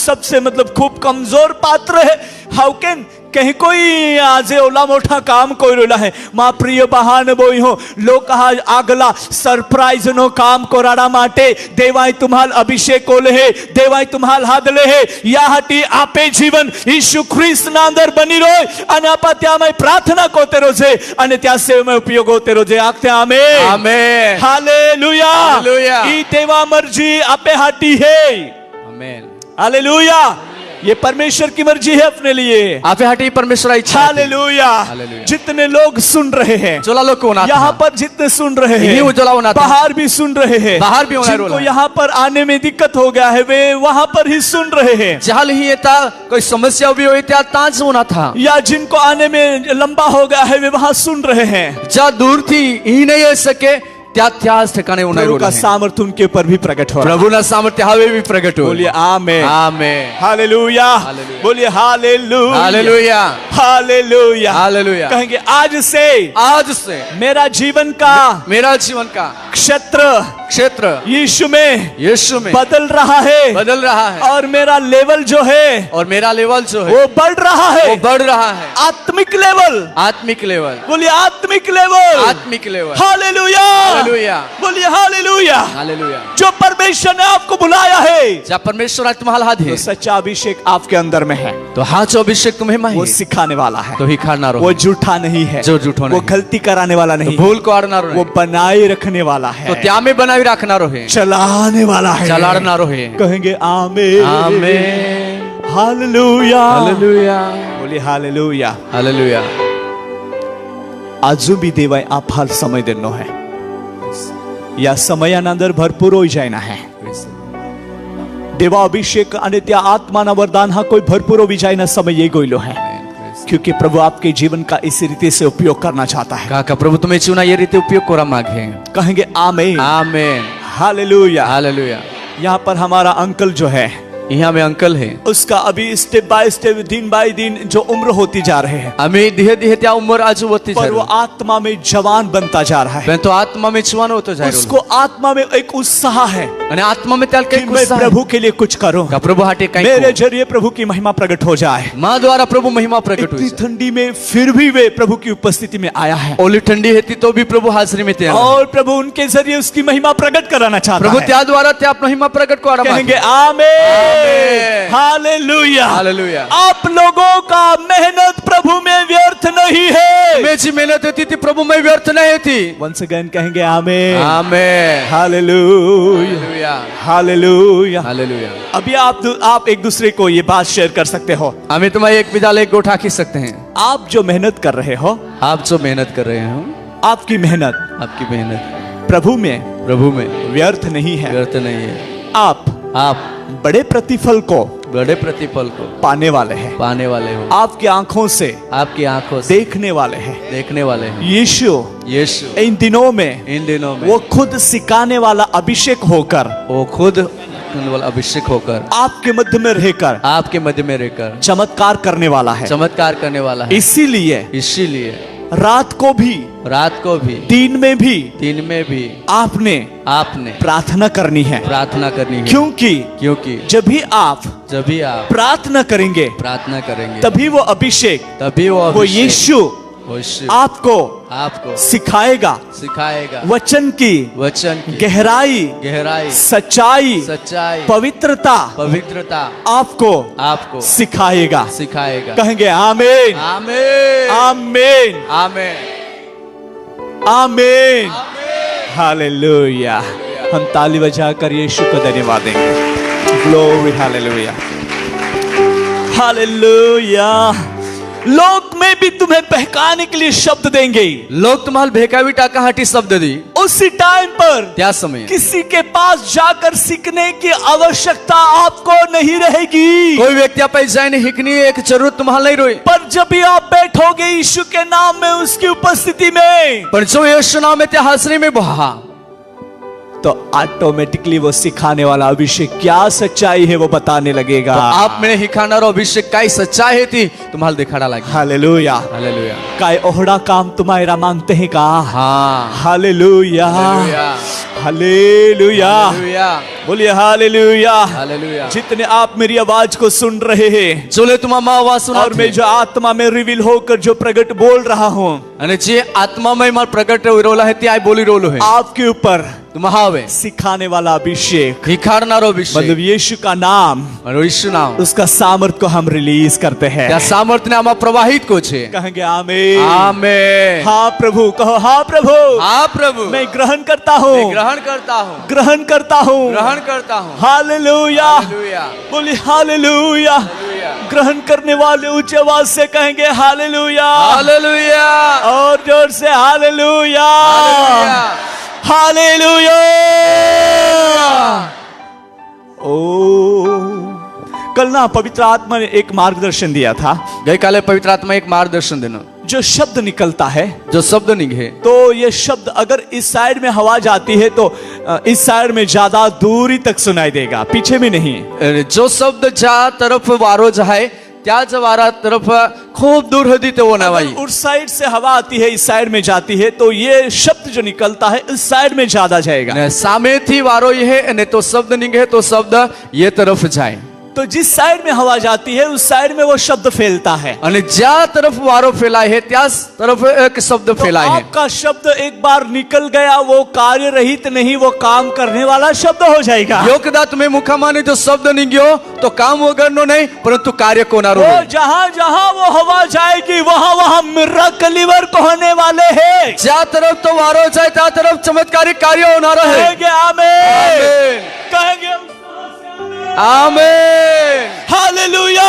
सबसे मतलब खूब कमजोर पात्र है। हाउ कैन कहीं कोई आज ओला मोठा काम कोई रोला है मा प्रिय बहान बोई हो लोक आगला सरप्राइज नो काम कोराडा माटे देवाय तुम्हाल अभिषेक ओले है, देवाय तुम्हाल हादले है, याहाटी आपे जीवन यीशु ख्रिस्त ना अंदर बनी रोय आणि आपा त्यामध्ये प्रार्थना कोते रोजे आणि त्या सेवेमध्ये उपयोग होते रोजे आखते आमेन। आमेन। हालेलुया। हालेलुया। ई देवा मर्जी आपे हाटी है। आमेन। हालेलुया। ये परमेश्वर की मर्जी है अपने लिए। आपे हाटी परमेश्वर इच्छा। हालेलुया। हालेलुया। जितने लोग सुन रहे हैं, जोला लोग को ना यहाँ पर जितने सुन रहे हैं, उजला होना था। बाहर भी सुन रहे हैं, बाहर भी होना जिनको रोला है। यहाँ पर आने में दिक्कत हो गया है वे वहाँ पर ही सुन रहे हैं, जहाल ही था कोई समस्या भी हुई त्या ताज होना था, या जिनको आने में लंबा हो गया है वे वहाँ सुन रहे हैं। जहाँ दूर थी ही नहीं आ सके त्या त्याच ठिकाणी होना प्रभु रोला का है। सामर्थ्य उनके ऊपर भी प्रकट हो रहा है। प्रभु ना सामर्थ्य हवे भी प्रकट हो। बोलिए आमेन। आमेन। हालेलुया। हालेलुया। बोलिए हालेलुया। हालेलुया। हालेलुया। हालेलुया। कहेंगे आज से मेरा जीवन का मेरा जीवन का क्षेत्र यीशु में बदल रहा है, बदल रहा है, और मेरा लेवल जो है और मेरा लेवल जो है वो बढ़ रहा है, वो बढ़ रहा है। आत्मिक लेवल। आत्मिक लेवल। बोलिए आत्मिक लेवल। आत्मिक लेवल। हालेलुया। हालेलुया। बोलिए हालेलुया। हालेलुया। जो परमेश्वर ने आपको बुलाया है, जब परमेश्वर आज तुम्हारा हाथ है तो सच्चा अभिषेक आपके अंदर में है, तो हाथ जो अभिषेक तुम्हें वो है सिखाने वाला है, तो ही खाना वो झूठा नहीं है, जो झूठो वो नहीं, गलती कराने वाला तो नहीं, भूल को आड़ना वो रहे, बनाए रखने वाला है, तो त्या में बनावी रखना रहे, चलाने वाला है, चलाड़ना रहे। कहेंगे आमेन। आमेन। हालेलुया। हालेलुया। बोलिए हालेलुया। हालेलुया। अजून भी देवाय आप हाल समय देनो है, या समयानंतर भरपूर होई जायना है। देवा अभिषेक आणि त्या आत्माना वरदान हा कोई भरपूर होई जायना समय ये गोइलो है, क्योंकि प्रभु आपके जीवन का इस रीति से उपयोग करना चाहता है। काका प्रभु तुम्हें चुना ये रीति उपयोग कोरा मांगे। कहेंगे आमेन। आमेन। हालेलुया। हालेलुया। यहाँ पर हमारा अंकल जो है, यहाँ में अंकल है, उसका अभी स्टेप बाय स्टेप दिन बाय दिन जो उम्र होती जा रहे हैं, हमें धीरे धीरे त्या उम्र आजू होती जा पर वो रही है, आत्मा में जवान बनता जा रहा है। मैं तो आत्मा में चुवान होता जा रहा उसको आत्मा में एक उत्साह है અને આત્મા में त्याल कि कई मैं प्रभु के लिए कुछ करूं, का प्रभु हाटे कई मेरे जरिए प्रभु की महिमा प्रकट हो जाए। माँ द्वारा प्रभु महिमा प्रकट इतनी हुई। ठंडी में फिर भी वे प्रभु की उपस्थिति में आया है, ओली ठंडी हेती तो भी प्रभु हाजिरी में थे, और प्रभु उनके जरिए उसकी महिमा प्रकट कराना चाहता प्रभु है। त्या द्वारा त्या महिमा प्रकट को कहेंगे आराम। आमेन। हालेलुया। हालेलुया। आप लोगों का मेहनत प्रभु में व्यर्थ नहीं है। मैं जी मेहनत होती थी प्रभु में व्यर्थ नहीं थी। वंस अगेन कहेंगे आमेन। आमेन। हालेलुया। हालेलुया। हालेलुया। अभी आप एक दूसरे को ये बात शेयर कर सकते हो। हमें तुम्हारे एक विद्यालय गोठा खींच सकते हैं। आप जो मेहनत कर रहे हो, आप जो मेहनत कर रहे हो, आपकी मेहनत आपकी मेहनत प्रभु में प्रभु में व्यर्थ नहीं है। व्यर्थ नहीं है। आप बड़े प्रतिफल को बड़े प्रतिफल को पाने वाले हैं। पाने वाले हो। आपकी आंखों से आपकी आंखों से देखने वाले हैं। देखने वाले हैं। यीशु इन इन दिनों में दिनों में वो खुद सिखाने वाला अभिषेक होकर वो खुद करने वाला अभिषेक होकर आपके मध्य में रहकर आपके मध्य में रहकर चमत्कार करने वाला है। चमत्कार करने वाला है। इसीलिए रात को भी दिन में भी आपने प्रार्थना करनी है। क्योंकि जब भी आप प्रार्थना करेंगे तभी वो अभिषेक वो यीशु आपको सिखाएगा वचन की गहराई सच्चाई पवित्रता आपको सिखाएगा। कहेंगे आमीन आमीन आमीन आमीन आमीन हालेलुया। हम ताली बजाकर यीशु को धन्यवाद देंगे। Glory hallelujah hallelujah. लोक में भी तुम्हें बहकाने के लिए शब्द देंगे। लोग तुम्हाला भेकावी टाकाहाटी शब्द दी। उसी टाइम पर त्या समय किसी के पास जाकर सीखने की आवश्यकता आपको नहीं रहेगी। कोई व्यक्ति आप जाने हिकनी एक जरूरत तुम्हाला नहीं रोई। पर जब भी आप बैठोगे यीशु के नाम में उसकी उपस्थिति में, पर जो यीशु नाम में त्या हाजरी में बहा, तो ऑटोमेटिकली वो सिखाने वाला अभिषेक क्या सच्चाई है वो बताने लगेगा। तो आप में हिखाना अभिषेक काय सच्चाई है थी तुम्हाला दिखाना लगे। Hallelujah hallelujah. काय ओहड़ा काम तुम्हारा मांगते हैं का। हाँ हालेलुया हालेलुया बोलिए हालेलुया हालेलुया। जितने आप मेरी आवाज को सुन रहे हैं, जोले तुम्हारा आवाज सुना और मैं जो आत्मा में रिवील होकर जो प्रकट बोल रहा हूँ, आणि जे आत्मा में मार प्रकट रोला है ती आई बोली रोलो है आपके ऊपर तुम्हावे सिखाने वाला अभिषेक हिखारनारो अभिषेक मतलब यीशु का नाम और यीशु नाम उसका सामर्थ को हम रिलीज करते हैं। त्या सामर्थ्य ने आमा प्रवाहित को छे। कहेंगे आमीन आमीन। हाँ प्रभु कहो हाँ प्रभु हाँ प्रभु मैं ग्रहण करता हूँ ग्रहण करता हूँ ग्रहण करता हूँ ग्रहण करता हूँ। हालेलुया हालेलुया बोली हालेलुया। हालेलुया। ग्रहण करने वाले ऊंची आवाज से कहेंगे हालेलुया हालेलुया और जोर से हालेलुया हालेलुया। ओ कल ना पवित्र आत्मा ने एक मार्गदर्शन दिया था। गई काले पवित्र आत्मा एक मार्गदर्शन देना। जो शब्द निकलता है जो शब्द निकले तो ये शब्द अगर इस साइड में हवा जाती है तो इस साइड में ज्यादा दूरी तक सुनाई देगा, पीछे में नहीं। जो शब्द जा तरफ वारो जाए त्या जवारा तरफ खूब दूर होती तो वो ना भाई। उस साइड से हवा आती है इस साइड में जाती है तो ये शब्द जो निकलता है इस साइड में ज्यादा जाएगा। सामे थी वारो ये है नहीं तो शब्द निकले तो शब्द ये तरफ जाए। तो जिस साइड में हवा जाती है उस साइड में वो शब्द फैलता है। અને ज्या तरफ वारो फैलाए है त्या तरफ एक शब्द फैलाए है। आपका शब्द एक बार निकल गया वो कार्य रहित नहीं, वो काम करने वाला शब्द हो जाएगा। योगदा तुम्हें मुखामाने जो शब्द निकलो तो काम वगरनो नहीं परंतु कार्य कोनारो। जहां जहां वो हवा जाएगी वहां वहां मिरेकल वर्क होने वाले हैं। ज्या तरफ तो वारो जाए त्या तरफ चमत्कारिक कार्य होना है। कहेंगे आमीन कहेंगे आमीन हालेलुया।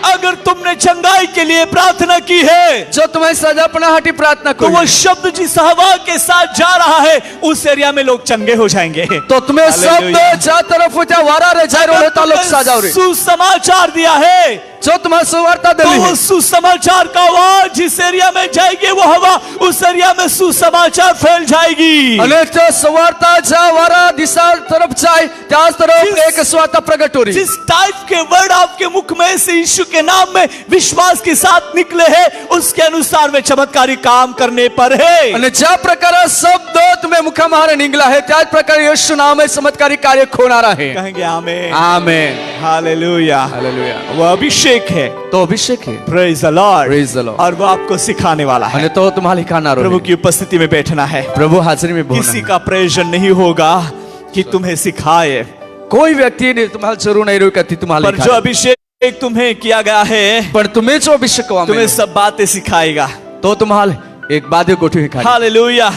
अगर तुमने चंगाई के लिए प्रार्थना की है जो तुम्हें सजापना हटी प्रार्थना तो वो शब्द जिस हवा के साथ जा रहा है उस एरिया में लोग चंगे हो जाएंगे। तो तुम्हें शब्द जा तरफ जा वारा रे जा रे तो लोग सजाओ रे। सुसमाचार दिया है जो तुम्हारा सुवार्ता दे तो सुसमाचार का आवाज जिस एरिया में जाएगी वो हवा उस एरिया में सुसमाचार फैल जाएगी। अने जो सुवार्ता जा वारा दिशा तरफ जाए त्या तरफ एक सुवार्ता प्रकट हो रही। जिस टाइप के वर्ड आपके मुख में से यीशु के नाम में विश्वास के साथ निकले हैं उसके अनुसार वे चमत्कारी काम करने पर है। अने ज्या प्रकार शब्द तुम्हें मुखा मारे निकला है त्या प्रकार यीशु नाम में चमत्कारी कार्य होना है। कहेंगे आमीन आमीन हालेलुया हालेलुया। वो अभिषेक है तो अभिषेक है। Praise the Lord praise the Lord. और वो आपको सिखाने वाला है। तो तुम्हारी खाना प्रभु की उपस्थिति में बैठना है। प्रभु हाजिरी में बोलना। किसी का प्रयोजन नहीं होगा कि तुम्हें सिखाए। कोई व्यक्ति ने तुम्हारा जरूर नहीं रोकती तुम्हारे। पर जो अभिषेक तुम्हें किया गया है पर तुम्हें जो अभिषेक तुम्हें सब बातें सिखाएगा। तो तुम्हारे एक बात गोठी हालेलुया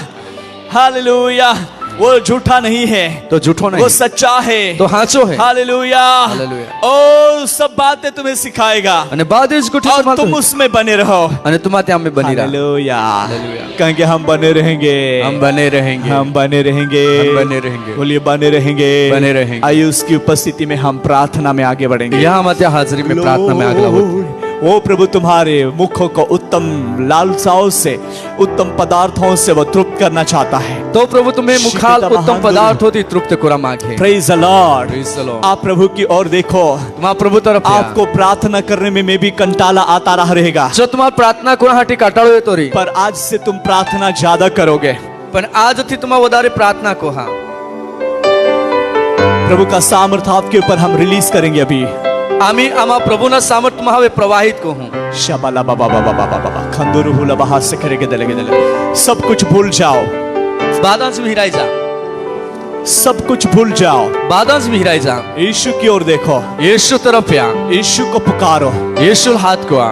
हालेलुया। वो झूठा नहीं है तो झूठो नहीं, वो सच्चा है तो हाचो है। Hallelujah hallelujah. ओ सब बातें तुम्हें सिखाएगा और तुम उसमें बने रहो। हालेलुया कहेंगे हम बने रहेंगे हम बने रहेंगे हम बने रहेंगे हम बने रहेंगे। बोलिए बने रहेंगे बने रहेंगे। आइए उसकी उपस्थिति में हम प्रार्थना में आगे बढ़ेंगे। यहाँ मत हाजिरी में प्रार्थना में अगला वो प्रभु तुम्हारे मुखों को उत्तम लालसाओं से, उत्तम पदार्थों से वो तृप्त करना चाहता है। तो प्रभु तुम्हें मुखाल उत्तम पदार्थों तृप्त करा मागे। Praise the Lord. Praise the Lord. आप प्रभु की ओर देखो। तुम्हारा प्रभु तरफ आपको प्रार्थना करने में भी कंटाला आता रहा रहेगा, जो तुम्हारा प्रार्थना कोणासाठी काटाळो येतो रे, पर आज से तुम प्रार्थना ज्यादा करोगे। पण आज थी तुम्हा वधारे प्रार्थना को। हाँ, प्रभु का सामर्थ आपके ऊपर हम रिलीज करेंगे अभी। आम्ही आम्हा प्रभुना सामर्थ महावे प्रवाहित को हूँ। शबाला बाबा बाबा बाबा बाबा खंदुरु हुला बाहर से करेंगे दलेगे दले। सब कुछ भूल जाओ, बादांस विहिराई जा, सब कुछ भूल जाओ, बादांस विहिराई जा। यीशु की ओर देखो, यीशु तरफ या, यीशु को पुकारो, यीशु हाथ को आ।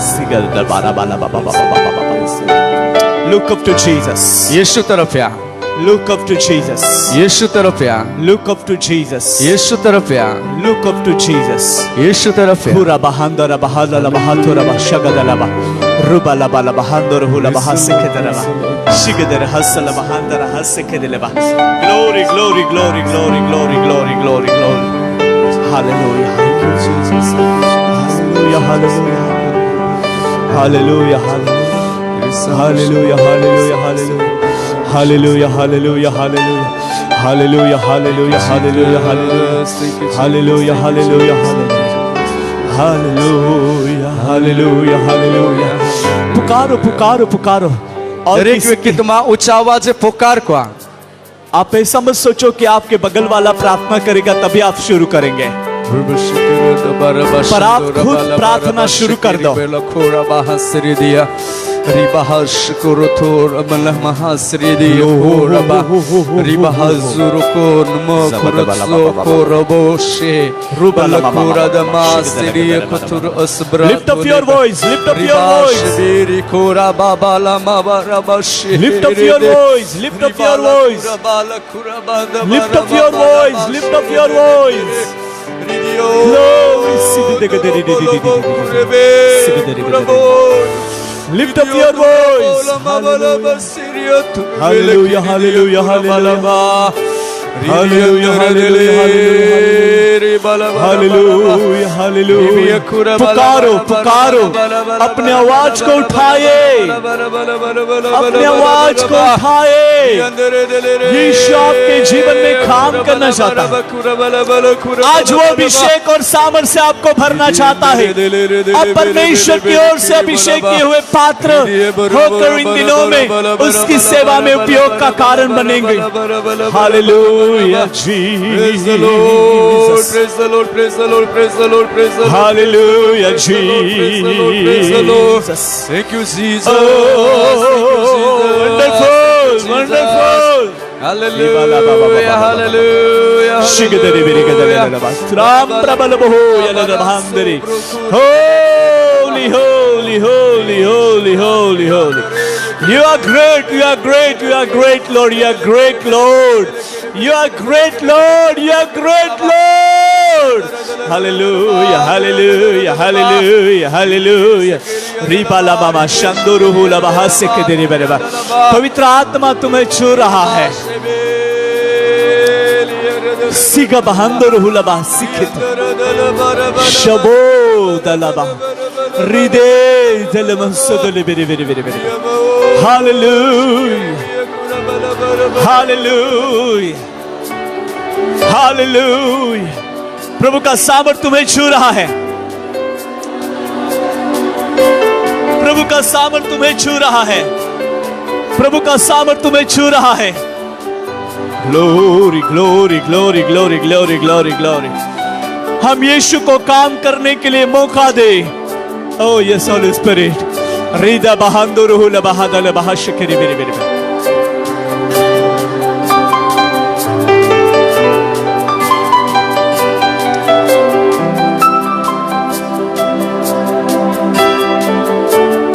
सिगल दरबारा बाला बाबा बाबा बाबा। Look up to Jesus. यीशु तरफ या, Look up to Jesus. यीशु तरफ या, Look up to Jesus. यीशु तरफ या, Look up to Jesus. यीशु तरफ या। Pura bahandara bahadala bahatura bashagadala ba. Rubala bala bahandora hula bahasekedala ba. Shigedere hasala bahandara hasekedele ba. Glory, glory, glory, glory, glory, glory, glory, glory. Hallelujah. Hallelujah, hallelujah. Hallelujah, hallelujah. Hallelujah, hallelujah, hallelujah. Hallelujah, hallelujah, hallelujah. Hallelujah, hallelujah, hallelujah, hallelujah. Hallelujah, hallelujah, hallelujah. Hallelujah, hallelujah, hallelujah. पुकारो पुकारो पुकारो। और दरेक व्यक्ति तुम्हा ऊंचा आवाज पुकार को आ। आप ऐसा मत सोचो कि आपके बगल वाला प्रार्थना करेगा तभी आप शुरू करेंगे, पर आप खुद प्रार्थना शुरू कर दो। रिबाहस कुरुथुर मलह महाश्रीदियो कोरबा रिबाहजुर कोन मखुरसो कोरबोशे रुबल कोरदमाश्रीय कुथुर अस्ब्रा। Lift up your voice, lift up your voice. रिबाशबीरी कोरा बाबाला माबाराबाशे। Lift up your voice, lift up your voice. Lift up your voice, lift up your voice. Lift up your voice. Hallelujah, hallelujah, hallelujah. Hallelujah, hallelujah, hallelujah. पुकारो पुकारो, अपने आवाज को उठाए, अपने आवाज को उठाए। यीशु आपके जीवन में काम करना चाहता है। आज वो अभिषेक और सामर्थ से आपको भरना चाहता है। अब परमेश्वर की ओर से अभिषेक किए हुए पात्र होकर इन दिनों में उसकी सेवा में उपयोग का कारण बनेंगे। Hallelujah. Praise the Lord, praise the Lord, praise the Lord, praise the Lord, praise the Lord. Hallelujah, Praise the Lord, praise the Lord. Thank you, Jesus. Wonderful, wonderful. Hallelujah, hallelujah. Shigadari birigadari Ram prabal boho yalada bhandari. Holy, holy, holy, holy, holy, holy. You are great, you are great, you are great, Lord, you are great, Lord. You are great, Lord, you are great, Lord. Hallelujah, hallelujah, hallelujah, hallelujah. Ribala mama shanduruhu labahase ke dere bereba. पवित्र आत्मा तुम्हें छू रहा है। सिगा बहांदुरुहु लबा सिखित शबो दलबा रिदे दलमसदले बेरे बेरे बेरे बेरे। Hallelujah. Hallelujah, hallelujah. प्रभु का सामर्थ तुम्हें छू रहा है, प्रभु का सामर्थ तुम्हें छू रहा है, प्रभु का सामर्थ तुम्हें छू रहा है। Glory glory glory glory glory glory glory. हम यीशु को काम करने के लिए मौका दे। Oh yes holy spirit. रिदा बहांदुरुहु लबहादल बहाशकरी बेरे बेरे।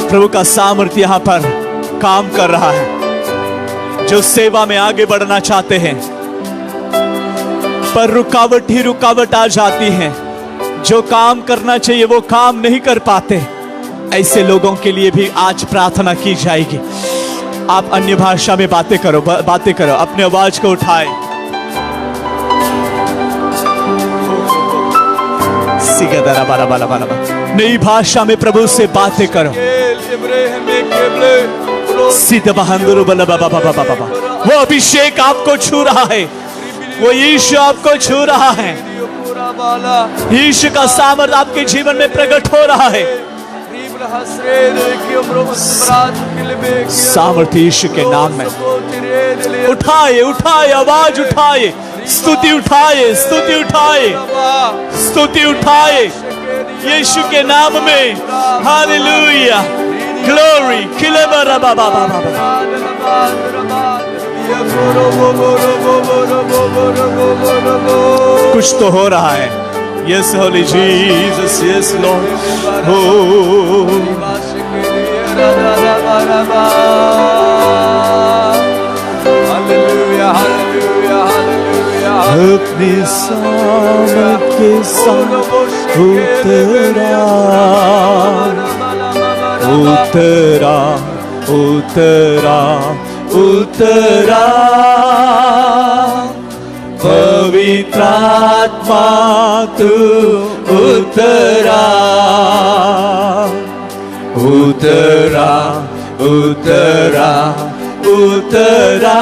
प्रभु का सामर्थ यहाँ पर काम कर रहा है। जो सेवा में आगे बढ़ना चाहते हैं पर रुकावट ही रुकावट आ जाती है, जो काम करना चाहिए वो काम नहीं कर पाते, ऐसे लोगों के लिए भी आज प्रार्थना की जाएगी। आप अन्य भाषा में बातें करो, बातें करो, अपने आवाज को उठाए। सी का दरा बारा बाला बाला बाला। नई भाषा में प्रभु से बातें करो। सीधे बहादुर बला बाबा बाबा बाबा। वो अभिषेक आपको छू रहा है, वो यीशु आपको छू रहा है। यीशु का सामर्थ आपके जीवन में प्रकट हो रहा है। सामर्थ यीशु के नाम में। उठाए उठाए आवाज उठाए, स्तुति उठाए, स्तुति उठाए, स्तुति उठाए यीशु के नाम में। हालेलुया, ग्लोरी खिले बरा बाबा बाबा। कुछ तो हो रहा है। Yes Holi Jesus, yes Lord. हो अपनी सामर्थ के साथ उतरा उतरा उतरा उतरा, पवित्र आत्मा तू उतरा उतरा उतरा उतरा,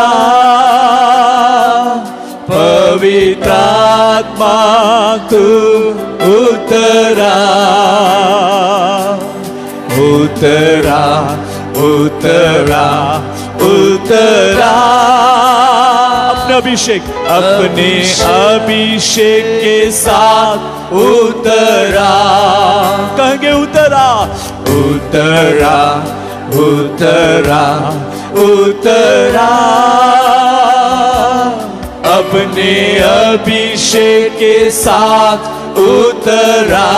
पवित्र आत्मा तू उतरा उतरा उतरा उतरा। अपने अभिषेक, अपने अभिषेक के साथ उतरा। कहेंगे उतरा उतरा उतरा उतरा, अपने अभिषेक के साथ उतरा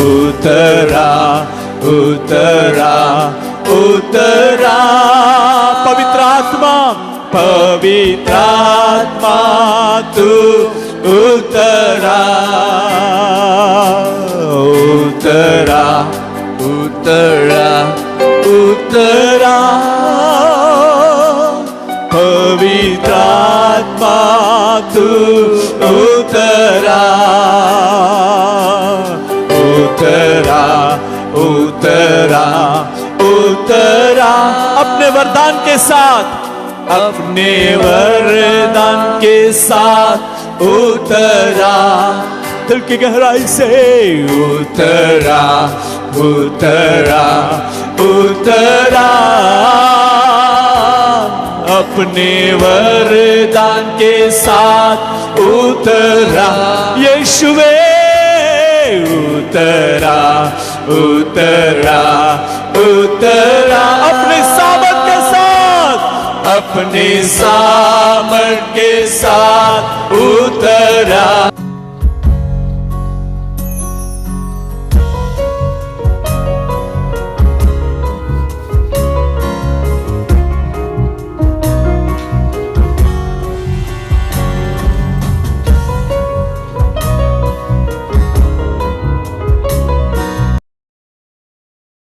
उतरा उतरा उतरा, पवित्र आत्मा, पवित्र आत्मा तू उतरा उतरा उतरा उतरा, पवित्र आत्मा तू उतरा उतरा उतरा उतरा, अपने वरदान के साथ, अपने वरदान के साथ उतरा। दिल की गहराई से उतरा उतरा उतरा, अपने वरदान के साथ उतरा। यीशुवे उतरा उतरा उतरा, अपने सामर्थ के साथ, अपने सामर्थ के साथ उतरा